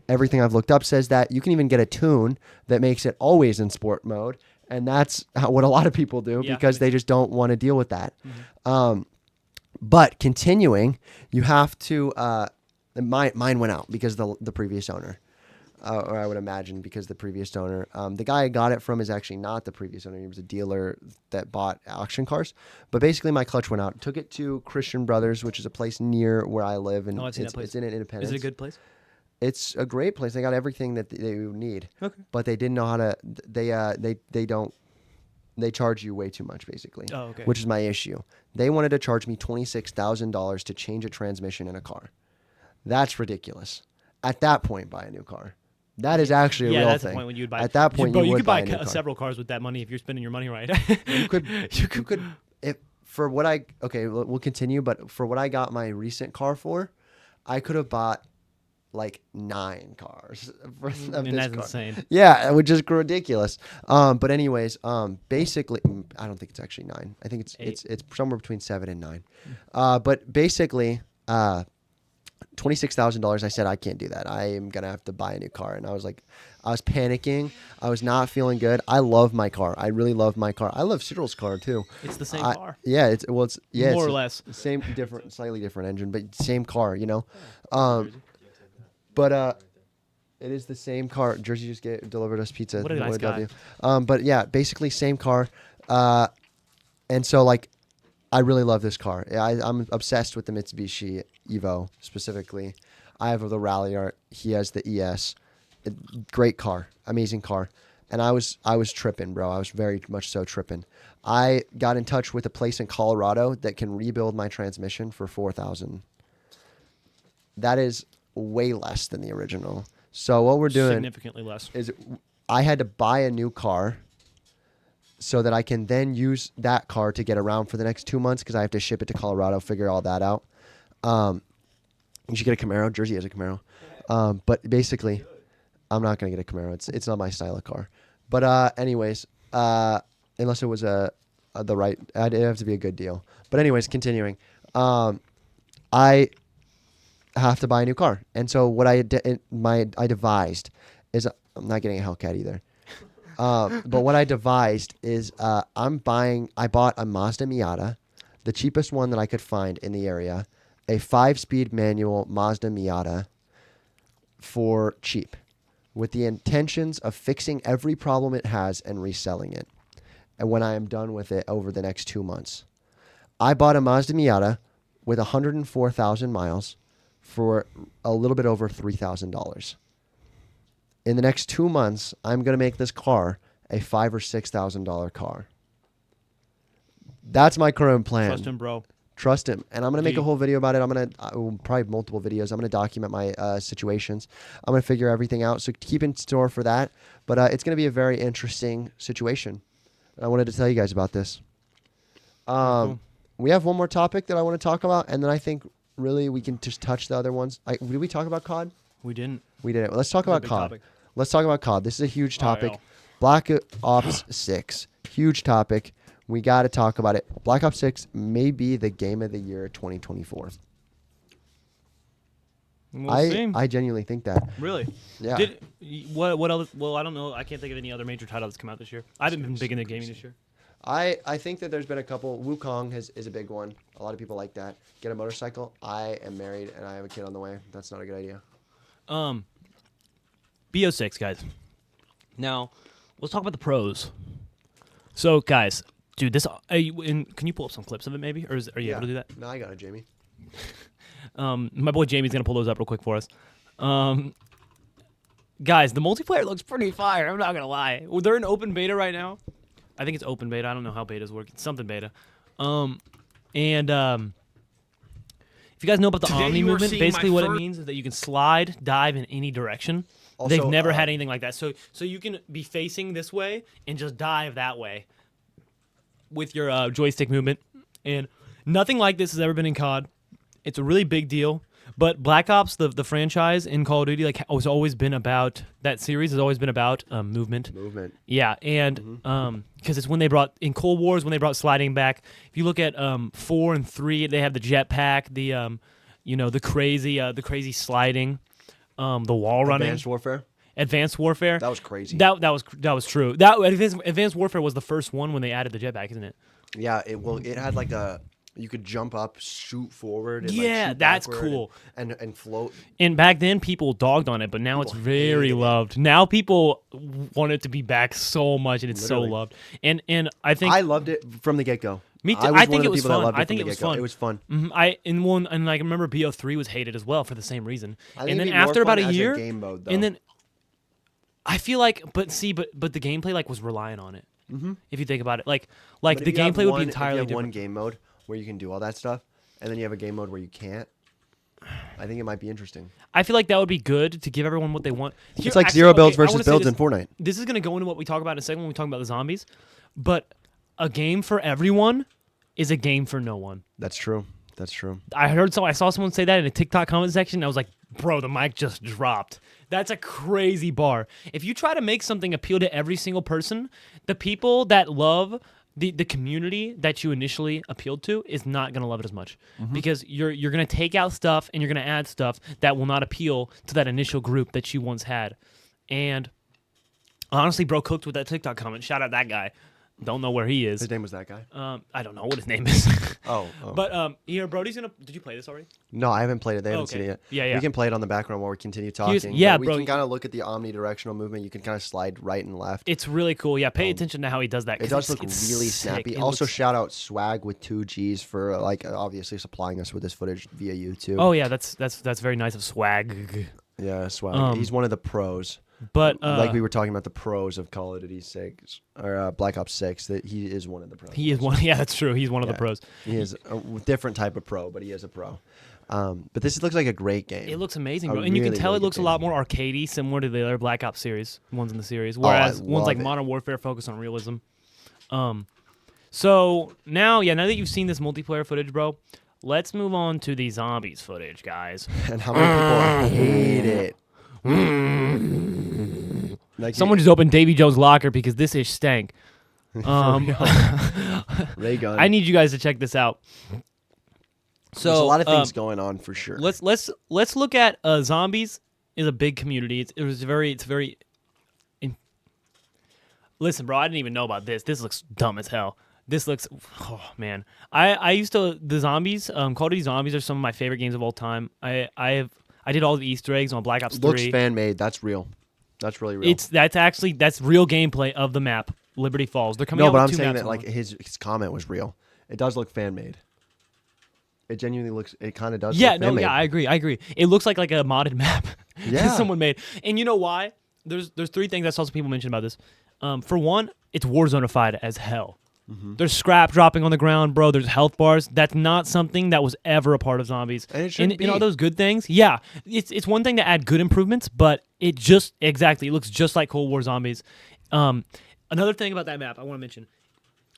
Everything I've looked up says that you can even get a tune that makes it always in sport mode, and that's what a lot of people do because they just don't want to deal with that. Mm-hmm. But continuing, you have to. Mine went out because the previous owner, or I would imagine because the previous owner. The guy I got it from is actually not the previous owner. He was a dealer that bought auction cars. But basically, my clutch went out. Took it to Christian Brothers, which is a place near where I live, and I've seen that place. It's in Independence. Is it a good place? It's a great place. They got everything that they need. Okay. But they didn't know how to. They don't. They charge you way too much, basically. Oh, okay. Which is my issue. They wanted to charge me $26,000 to change a transmission in a car. That's ridiculous. At that point, buy a new car. That is actually a real thing. Yeah, that's the point when you'd buy. At that point, you would could buy a new car. several cars with that money if you're spending your money right. You could. If for what I we'll continue. But for what I got my recent car for, I could have bought like 9 cars of and this that's car. insane. Yeah, which is ridiculous. But anyways, basically, I don't think it's actually 9. I think it's somewhere between 7 and 9. But basically, $26,000. I said I can't do that. I am gonna have to buy a new car, and I was panicking. I was not feeling good. I love my car. I really love my car. I love Cyril's car too. It's the same car. Yeah, it's more or less. Same, slightly different engine, but same car. You know. But it is the same car. Jersey just delivered us pizza. What a nice guy. But yeah, basically same car. And so like, I really love this car. I'm obsessed with the Mitsubishi Evo specifically. I have the Rally Art. He has the ES. Great car, amazing car. And I was tripping, bro. I was very much so tripping. I got in touch with a place in Colorado that can rebuild my transmission for $4,000. That is way less than the original. So what we're doing significantly less is I had to buy a new car so that I can then use that car to get around for the next 2 months because I have to ship it to Colorado, figure all that out. You should get a Camaro. Jersey has a Camaro. But basically, I'm not going to get a Camaro. It's not my style of car. But anyways, unless it was the right, it'd have to be a good deal. But anyways, continuing. I have to buy a new car. And so what I devised is I'm not getting a Hellcat either. But what I devised is I bought a Mazda Miata, the cheapest one that I could find in the area, a 5-speed manual Mazda Miata for cheap, with the intentions of fixing every problem it has and reselling it. And when I am done with it over the next 2 months, I bought a Mazda Miata with 104,000 miles for a little bit over $3,000. In the next 2 months, I'm going to make this car a $5,000 or $6,000 car. That's my current plan. Trust him, bro. Trust him. And I'm going to make a whole video about it. Probably multiple videos. I'm going to document my situations. I'm going to figure everything out. So keep in store for that. But it's going to be a very interesting situation. And I wanted to tell you guys about this. Cool. We have one more topic that I want to talk about. And then I think really we can just touch the other ones. Did we talk about COD? We didn't. We didn't. Well, let's talk about COD. Let's talk about COD. This is a huge topic. Black Ops 6. Huge topic. We got to talk about it. Black Ops 6 may be the game of the year 2024. We'll see. I genuinely think that. Really? Yeah. What else? Well, I don't know. I can't think of any other major title that's come out this year. I haven't been big into gaming this year. I think that there's been a couple. Wukong is a big one. A lot of people like that. Get a motorcycle. I am married and I have a kid on the way. That's not a good idea. BO6, guys. Now, let's talk about the pros. So, guys, dude, can you pull up some clips of it maybe? Or are you able to do that? No, I got it, Jamie. My boy Jamie's going to pull those up real quick for us. Guys, the multiplayer looks pretty fire. I'm not going to lie. Well, they're in open beta right now. I think it's open beta. I don't know how betas work. It's something beta. If you guys know about the Omni movement, basically what it means is that you can slide, dive in any direction. Also, they've never had anything like that. So you can be facing this way and just dive that way with your joystick movement. And nothing like this has ever been in COD. It's a really big deal. But Black Ops, the franchise in Call of Duty, has always been about that series has always been about movement. Yeah, and because it's when they brought in Cold Wars when they brought sliding back. If you look at 4 and 3, they have the jetpack, the crazy sliding, the wall running. Advanced Warfare. That was crazy. That was true. That Advanced Warfare was the first one when they added the jetpack, isn't it? Yeah. It had like you could jump up, shoot forward. And shoot that's cool. And float. And back then, people dogged on it, but now it's very loved. Now people want it to be back so much, and it's so loved. And I think I loved it from the get-go. Me too. I think it was fun. I think it was fun. It was fun. Mm-hmm. I remember BO3 was hated as well for the same reason. And then after about a year, game mode, and then I feel like, but the gameplay was relying on it. Mm-hmm. If you think about it, like the gameplay would be entirely different. One game mode where you can do all that stuff, and then you have a game mode where you can't. I think it might be interesting. I feel like that would be good to give everyone what they want. It's like zero builds versus builds in Fortnite. This is going to go into what we talk about in a second when we talk about the zombies, but a game for everyone is a game for no one. That's true. I saw someone say that in a TikTok comment section, and I was like, bro, the mic just dropped. That's a crazy bar. If you try to make something appeal to every single person, the people that love the community that you initially appealed to is not going to love it as much, because you're going to take out stuff and you're going to add stuff that will not appeal to that initial group that you once had. And honestly, bro cooked with that TikTok comment. Shout out that guy. Don't know where he is. His name was that guy? I don't know what his name is. Oh. But here, Brody's gonna. Did you play this already? No, I haven't played it. They haven't seen it yet. Yeah. We can play it on the background while we continue talking. Yeah, we bro. can kind of look at the omnidirectional movement. You can kind of slide right and left. It's really cool. Yeah, pay attention to how he does that. It does look really snappy. Also, shout out Swag with 2 G's for obviously supplying us with this footage via YouTube. Oh yeah, that's very nice of Swag. Yeah, Swag. He's one of the pros. But like we were talking about the pros of Call of Duty 6 or Black Ops 6, that he is one of the pros. He is one. Yeah, that's true. He's one of the pros. He is a different type of pro, but he is a pro. But this looks like a great game. It looks amazing, bro. And you can tell it looks a lot more arcadey, similar to the other Black Ops ones in the series. Whereas ones like Modern Warfare focus on realism. So now that you've seen this multiplayer footage, bro, let's move on to the zombies footage, guys. And how many people hate it? Someone just opened Davy Jones' locker because this is stank. Ray gun. I need you guys to check this out. So there's a lot of things going on for sure. Let's look at zombies is a big community. It's very. Listen, bro, I didn't even know about this. This looks dumb as hell. This looks, oh man. The zombies. Call of Duty Zombies are some of my favorite games of all time. I did all the Easter eggs on Black Ops 3. Looks fan made. That's real. That's really real. That's real gameplay of the map, Liberty Falls. They're coming out with 2 maps. No, but I'm saying that his comment was real. It does look fan made. It genuinely looks. It kind of does. Yeah, look fan-made. Yeah, I agree. It looks like a modded map. Yeah, someone made. And you know why? There's 3 things I saw some people mention about this. For one, it's Warzone-ified as hell. Mm-hmm. There's scrap dropping on the ground, bro. There's health bars. That's not something that was ever a part of zombies. And it shouldn't be. And all those good things, yeah. It's one thing to add good improvements, but it looks just like Cold War Zombies. Another thing about that map I want to mention,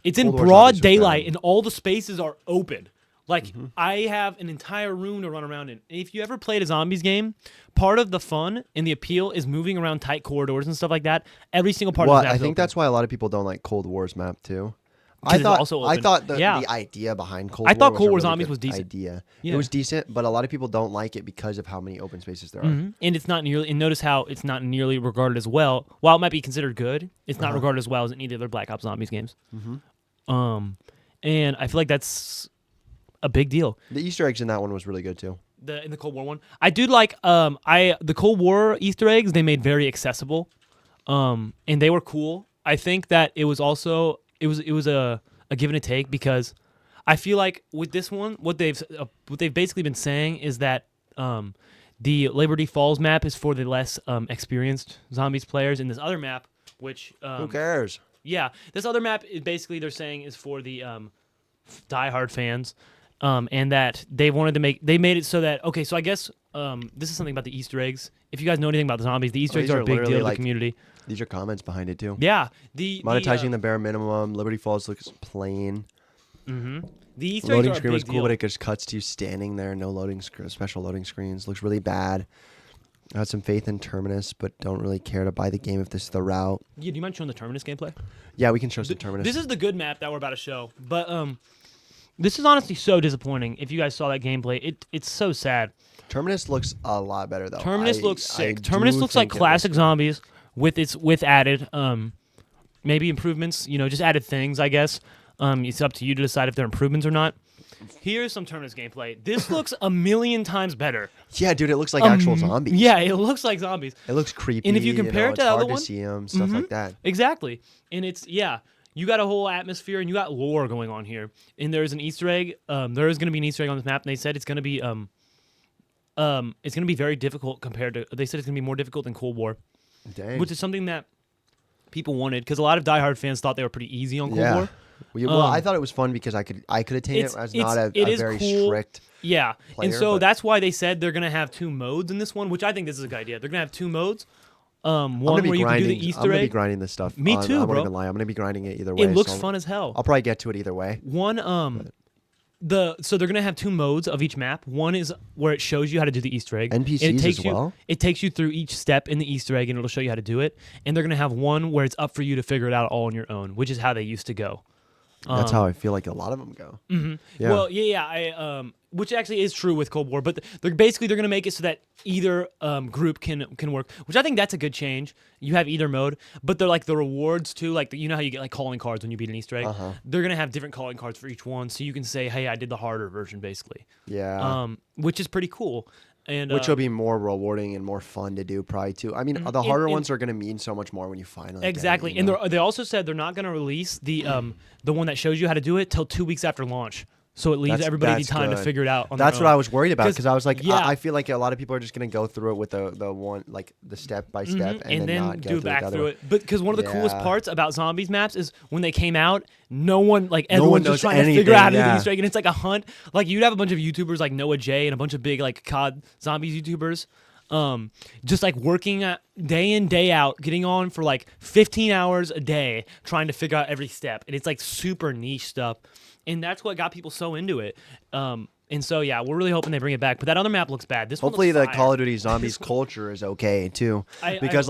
it's in broad daylight and all the spaces are open. Like, I have an entire room to run around in. If you ever played a zombies game, part of the fun and the appeal is moving around tight corridors and stuff like that. Every single part of the map I think that's why a lot of people don't like Cold War's map too. I thought the idea behind Cold War. I thought Cold War really Zombies was decent. Idea. Yeah. It was decent, but a lot of people don't like it because of how many open spaces there are. And it's not nearly. And notice how it's not nearly regarded as well. While it might be considered good, it's not regarded as well as in any other Black Ops Zombies games. And I feel like that's a big deal. The Easter eggs in that one was really good too. In the Cold War one, I do like. The Cold War Easter eggs they made very accessible, and they were cool. I think that it was also. It was a give and a take because I feel like with this one, what they've basically been saying is that the Liberty Falls map is for the less experienced zombies players, and this other map, which who cares? Yeah, this other map is basically they're saying is for the diehard fans, and that they made it so that so I guess this is something about the Easter eggs. If you guys know anything about the zombies, the Easter eggs are a big deal to the community. These are comments behind it too. Yeah, monetizing the bare minimum. Liberty Falls looks plain. The Easter loading eggs are screen was cool, deal. but it just cuts to you standing there. No special loading screens. Looks really bad. I had some faith in Terminus, but don't really care to buy the game if this is the route. Yeah, do you mind showing the Terminus gameplay? Yeah, we can show some Terminus. This is the good map that we're about to show, but this is honestly so disappointing. If you guys saw that gameplay, it's so sad. Terminus looks a lot better though. Terminus looks sick. Terminus looks like classic zombies. With added maybe improvements, just added things, I guess. It's up to you to decide if they're improvements or not. Here's some Terminus gameplay. This looks a million times better. Yeah, dude, it looks like actual zombies. Yeah, it looks like zombies. It looks creepy. And if you compare it to the other one, it's hard to see them, stuff like that. Exactly. And you got a whole atmosphere and you got lore going on here. And there's an Easter egg. There is going to be an Easter egg on this map, and they said it's going to be very difficult compared to. They said it's going to be more difficult than Cold War. Dang. Which is something that people wanted because a lot of diehard fans thought they were pretty easy on Cold War. Well, I thought it was fun because I could attain it as not a very cool. strict. Yeah, player, and so that's why they said they're gonna have 2 modes in this one, which I think this is a good idea. They're gonna have 2 modes. One where you can do the Easter egg. I'm gonna be grinding this stuff. Me too, I'm bro. not gonna lie. I'm gonna be grinding it either way. It looks fun as hell. I'll probably get to it either way. So they're gonna have 2 modes of each map. One is where it shows you how to do the Easter egg. NPCs as well. It takes you through each step in the Easter egg, and it'll show you how to do it. And they're gonna have one where it's up for you to figure it out all on your own, which is how they used to go. That's how I feel like a lot of them go. Mm-hmm. Yeah. Well, which actually is true with Cold War, but they're going to make it so that either group can work, which I think that's a good change. You have either mode, but they're like the rewards too, like you know how you get like calling cards when you beat an Easter egg. They're gonna have different calling cards for each one, so you can say, "Hey, I did the harder version," basically. Yeah. Which is pretty cool. And which will be more rewarding and more fun to do, probably too. I mean, the harder ones are going to mean so much more when you finally exactly. get it, And they also said they're not going to release the one that shows you how to do it till 2 weeks after launch. So it leaves everybody the time to figure it out. That's what I was worried about because I was like, I feel like a lot of people are just going to go through it with the one, like the step by step, and then not do go back through it. But because one of the coolest parts about zombies maps is when they came out, everyone's just trying to figure out how to do the Easter egg, and it's like a hunt. Like you'd have a bunch of YouTubers like Noah J and a bunch of big like COD zombies YouTubers, just like working day in day out, getting on for like 15 hours a day trying to figure out every step, and it's like super niche stuff. And that's what got people so into it. And so, yeah, we're really hoping they bring it back. But that other map looks bad. This Hopefully one the Call of Duty Zombies culture is okay, too. Because,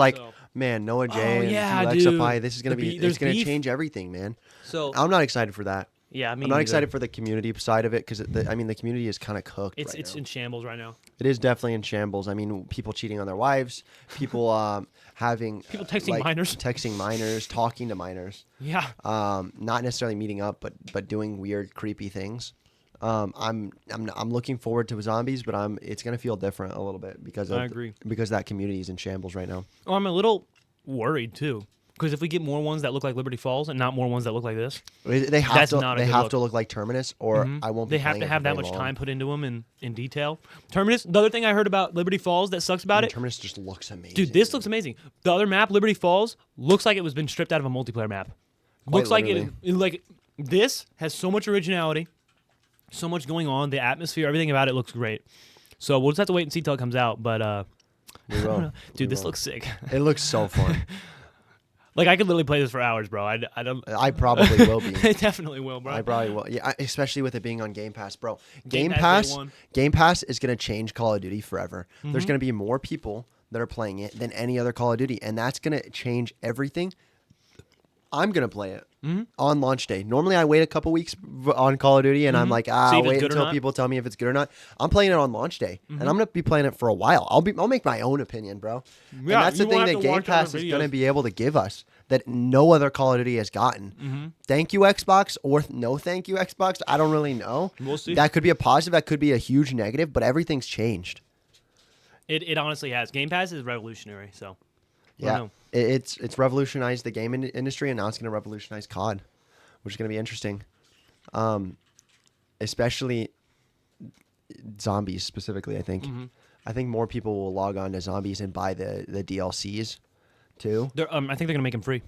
man, Noah J and Alexify, this is going to it's going to change everything, man. So I'm not excited for that. Yeah, I'm not excited for the community side of it because, the community is kind of cooked It's in shambles right now. It is definitely in shambles. I mean, people cheating on their wives, people having... People texting minors. Texting minors, talking to minors. Yeah. Not necessarily meeting up, but doing weird, creepy things. I'm looking forward to zombies, but it's gonna feel different a little bit because I agree. Because that community is in shambles right now. Oh, I'm a little worried too. Because if we get more ones that look like Liberty Falls and not more ones that look like this, they have to look like Terminus, or I won't. They have to have that much time put into them in detail. Terminus. The other thing I heard about Liberty Falls that sucks about it. Terminus just looks amazing. Dude, this looks amazing. The other map, Liberty Falls, looks like it was been stripped out of a multiplayer map. Looks like it. This has so much originality, so much going on. The atmosphere, everything about it looks great. So we'll just have to wait and see till it comes out. But we will. Dude, this looks sick. It looks so fun. Like I could literally play this for hours, bro. I don't. I probably will be. I definitely will, bro. I probably will. Yeah, especially with it being on Game Pass, bro. Game Pass is gonna change Call of Duty forever. There's gonna be more people that are playing it than any other Call of Duty, and that's gonna change everything. I'm gonna play it on launch day. Normally, I wait a couple weeks on Call of Duty, and I'm like, I'll wait until people tell me if it's good or not. I'm playing it on launch day, and I'm gonna be playing it for a while. I'll make my own opinion, bro. Yeah, and that's the thing that Game Pass is gonna be able to give us that no other Call of Duty has gotten. Thank you, Xbox, or no thank you, Xbox. I don't really know. We'll see. That could be a positive. That could be a huge negative, but everything's changed. It honestly has. Game Pass is revolutionary. So yeah, it's revolutionized the game industry, and now it's going to revolutionize COD, which is going to be interesting. Especially zombies specifically, I think. I think more people will log on to zombies and buy the DLCs too. I think they're going to make them free.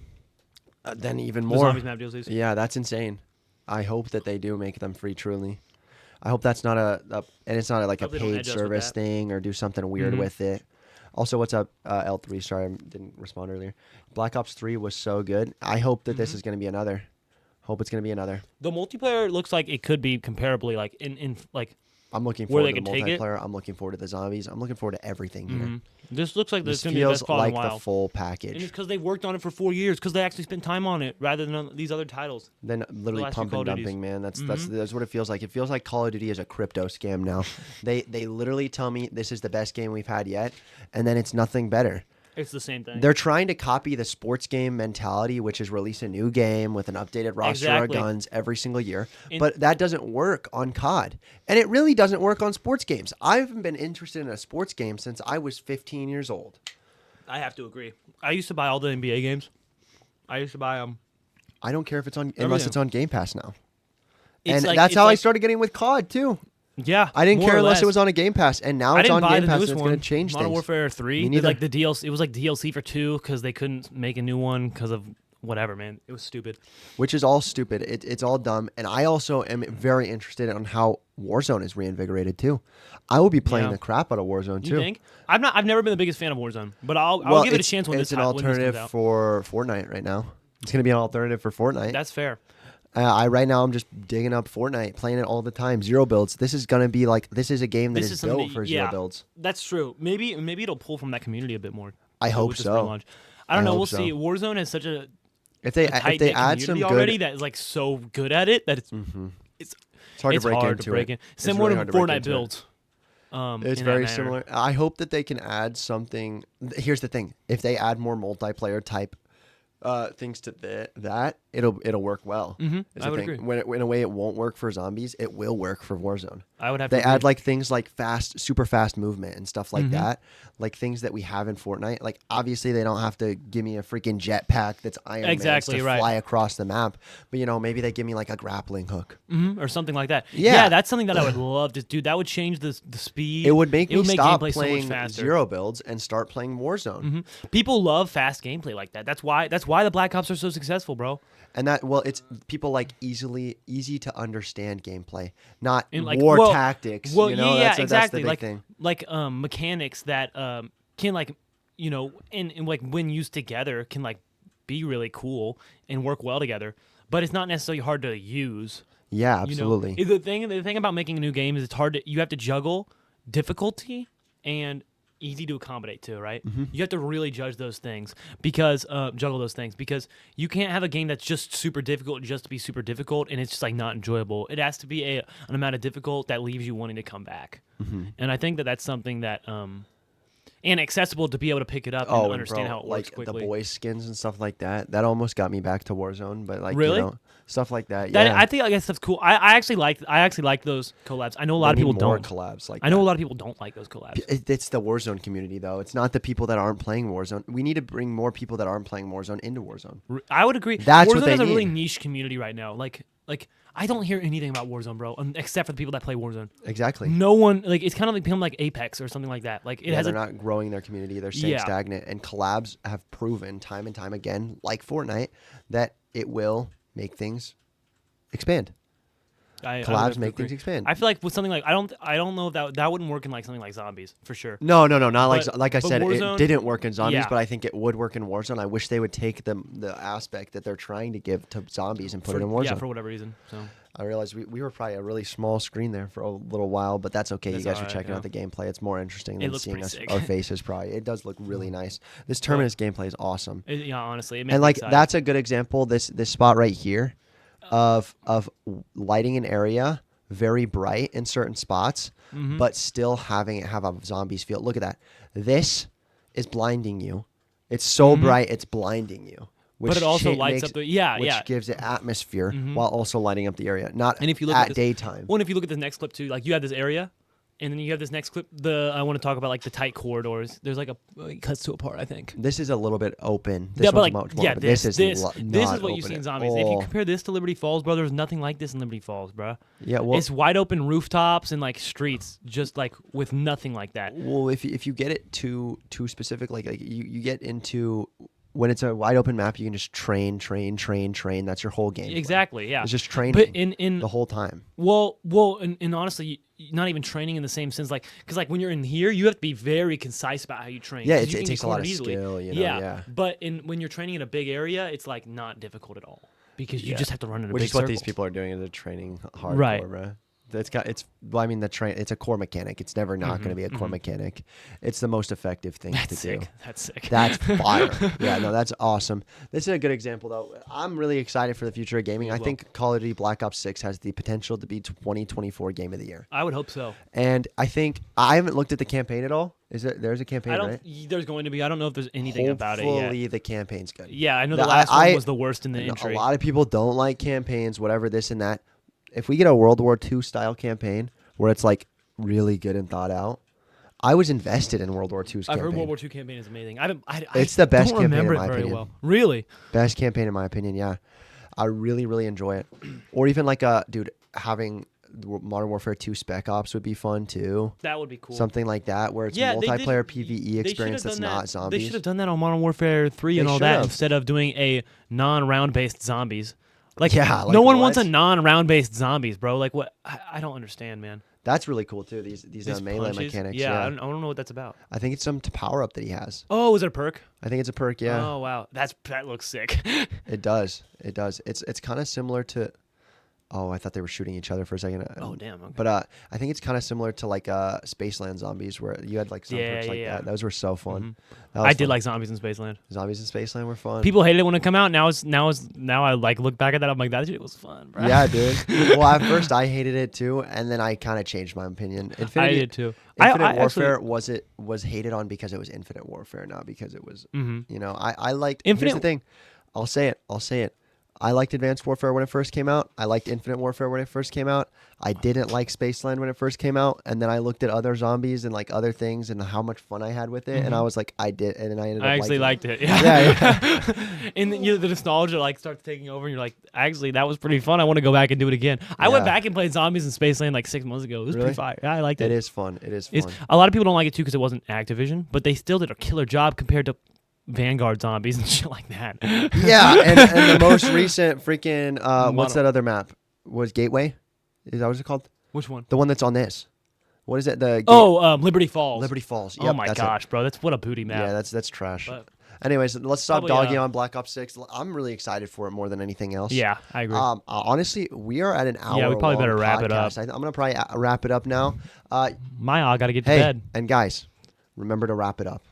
Then even more. The zombies map DLCs. Yeah, that's insane. I hope that they do make them free truly. I hope that's not and it's not like a paid service thing or do something weird with it. Also, what's up, L3? Sorry, I didn't respond earlier. Black Ops 3 was so good. I hope that this is going to be another. Hope it's going to be another. The multiplayer looks like it could be comparably like in like. I'm looking forward to the multiplayer. I'm looking forward to the zombies. I'm looking forward to everything here. This looks like this going to be the best feels like the full package. And it's because they worked on it for 4 years. Because they actually spent time on it rather than on these other titles. Then literally pump and dumping, man. That's what it feels like. It feels like Call of Duty is a crypto scam now. They literally tell me this is the best game we've had yet, and then it's nothing better. It's the same thing. They're trying to copy the sports game mentality, which is release a new game with an updated roster of guns every single year. But that doesn't work on COD. And it really doesn't work on sports games. I haven't been interested in a sports game since I was 15 years old. I have to agree. I used to buy all the NBA games. I used to buy them. I don't care if it's on unless it's on Game Pass now. And that's how I started getting with COD too. Yeah, I didn't care unless it was on a Game Pass, and now it's on Game Pass, and it's going to change Modern things. Warfare 3, like the DLC, it was like DLC for 2 because they couldn't make a new one because of whatever, man. It was stupid. Which is all stupid. It's all dumb. And I also am very interested in how Warzone is reinvigorated too. I will be playing the crap out of Warzone too. You think? I've never been the biggest fan of Warzone, but I'll give it a chance when it's an alternative for Fortnite right now. It's going to be an alternative for Fortnite. That's fair. Right now I'm just digging up Fortnite, playing it all the time. Zero builds. This is gonna be like this is a game that is built for zero builds. That's true. Maybe it'll pull from that community a bit more. I hope so. I don't know. We'll see. Warzone has such a If they add some good, already that is like so good at it that it's it's hard to break into it. Similar really to Fortnite builds. It's very similar. I hope that they can add something. Here's the thing: if they add more multiplayer type things to that, it'll work well. I would agree. When in a way it won't work for zombies, it will work for Warzone. I would have. They to add like things like super fast movement and stuff like that, like things that we have in Fortnite. Like obviously they don't have to give me a freaking jetpack that's Iron Man's to fly across the map, but maybe they give me like a grappling hook or something like that. Yeah, that's something that I would love to do. That would change the speed. It would make me stop gameplay playing so much faster. zero builds and start playing Warzone. People love fast gameplay like that. That's why the Black Ops are so successful, bro. And it's people like easy to understand gameplay, not like, war tactics. Well, exactly. That's the big thing. Like mechanics that can like and like when used together can like be really cool and work well together. But it's not necessarily hard to use. Yeah, absolutely. The thing about making a new game is it's hard you have to juggle difficulty and easy to accommodate to, right? You have to really judge those things because juggle those things because you can't have a game that's just super difficult just to be super difficult and it's just like not enjoyable. It has to be an amount of difficult that leaves you wanting to come back. And I think that's something that and accessible to be able to pick it up and understand how it works quickly. Like the boy skins and stuff like that. That almost got me back to Warzone, but like really? Stuff like that. Yeah, I think guess that's cool. I actually like those collabs. I know a lot of people don't collabs like. I know a lot of people don't like those collabs. It's the Warzone community though. It's not the people that aren't playing Warzone. We need to bring more people that aren't playing Warzone into Warzone. I would agree. That's Warzone what they is a need. really niche community right now. Like I don't hear anything about Warzone, bro, except for the people that play Warzone. Exactly. No one it's kind of like become like Apex or something like that. Like they're not growing their community. They're staying stagnant. And collabs have proven time and time again, like Fortnite, that it will make things expand. Collabs make things expand. I feel like with something like I don't know if that wouldn't work in like something like zombies for sure. No, not like I said, Warzone, it didn't work in zombies, but I think it would work in Warzone. I wish they would take the aspect that they're trying to give to zombies and put it in Warzone. Yeah, for whatever reason. So I realized we were probably a really small screen there for a little while, but that's okay. You guys are checking out the gameplay. It's more interesting than seeing our faces. Probably it does look really nice. This Terminus gameplay is awesome. Honestly, it makes and like me that's a good example. This spot right here of lighting an area very bright in certain spots, but still having it have a zombies feel. Look at that. This is blinding you. It's so bright, it's blinding you. But it also lights up which gives it atmosphere while also lighting up the area. Not and if you look at daytime. Well, and if you look at this next clip too, like you have this area, and then you have this next clip. I want to talk about like the tight corridors. There's like it cuts to a part. I think this is a little bit open. This one's much more open. This is what you see in zombies. If you compare this to Liberty Falls, bro, there's nothing like this in Liberty Falls, bro. Yeah, well, it's wide open rooftops and like streets, just like with nothing like that. Well, if you get it too specific, like you get into. When it's a wide open map, you can just train. That's your whole game. Exactly, yeah. It's just training but in the whole time. Well, and honestly, not even training in the same sense, like because like when you're in here, you have to be very concise about how you train. Yeah, it takes a lot of skill. Yeah. But when you're training in a big area, it's like not difficult at all because you just have to run in a big circle. Which is what these people are doing in the training hardcore, right? Bro. It's a core mechanic. It's never not going to be a core mechanic. It's the most effective thing to do. That's sick. That's fire. Yeah, no, that's awesome. This is a good example, though. I'm really excited for the future of gaming. I think Call of Duty Black Ops 6 has the potential to be 2024 Game of the Year. I would hope so. And I think I haven't looked at the campaign at all. There's a campaign, right? There's going to be. I don't know if there's anything about it yet. Hopefully the campaign's good. Yeah, I know the last one was the worst in the entry. A lot of people don't like campaigns, whatever, this and that. If we get a World War II style campaign where it's like really good and thought out, I was invested in World War II's campaign. I've heard World War II campaign is amazing. It's the best campaign in my very opinion. Well. Really? Best campaign in my opinion, yeah. I really, really enjoy it. Or even like having Modern Warfare 2 Spec Ops would be fun too. That would be cool. Something like that where it's multiplayer PvE experience that's not zombies. They should have done that on Modern Warfare 3 and all that instead of doing a non-round based zombies. No one wants a non-round based zombies, bro. Like what? I don't understand, man. That's really cool too. These melee punches? mechanics. Yeah, I don't know what that's about. I think it's some power up that he has. Oh, is it a perk? I think it's a perk. Yeah. Oh wow, that looks sick. It does. It's kind of similar to. Oh, I thought they were shooting each other for a second. Oh damn. Okay. But I think it's kind of similar to like Spaceland Zombies, where you had like some perks like that. Those were so fun. I did like Zombies in Spaceland. Zombies in Spaceland were fun. People hated it when it came out. Now I like look back at that. I'm like, that shit was fun, bro. Yeah, dude. Well, at first I hated it too, and then I kind of changed my opinion. I did too. Infinite Warfare was hated on because it was Infinite Warfare, not because it was. You know, I liked. Here's the thing. I'll say it. I liked Advanced Warfare when it first came out. I liked Infinite Warfare when it first came out. I didn't like Spaceland when it first came out. And then I looked at other zombies and like other things and how much fun I had with it. And I was like, I did. And then I ended up actually liked it. Yeah. And then, the nostalgia like starts taking over and you're like, actually, that was pretty fun. I want to go back and do it again. I went back and played Zombies in Spaceland like 6 months ago. It was pretty fire. Yeah, I liked it. It is fun. A lot of people don't like it too because it wasn't Activision, but they still did a killer job compared to Vanguard Zombies and shit like that. Yeah, and the most recent freaking what's that other map? Was Gateway? Is that what it's called? Which one? The one that's on this. What is it? Liberty Falls. Liberty Falls. Yep, oh my gosh, bro, that's what a booty map. Yeah, that's trash. But anyways, let's stop dogging on Black Ops 6. I'm really excited for it more than anything else. Yeah, I agree. Honestly, we are at an hour. Yeah, we probably better wrap it up. I'm gonna probably wrap it up now. I gotta get to bed. And guys, remember to wrap it up.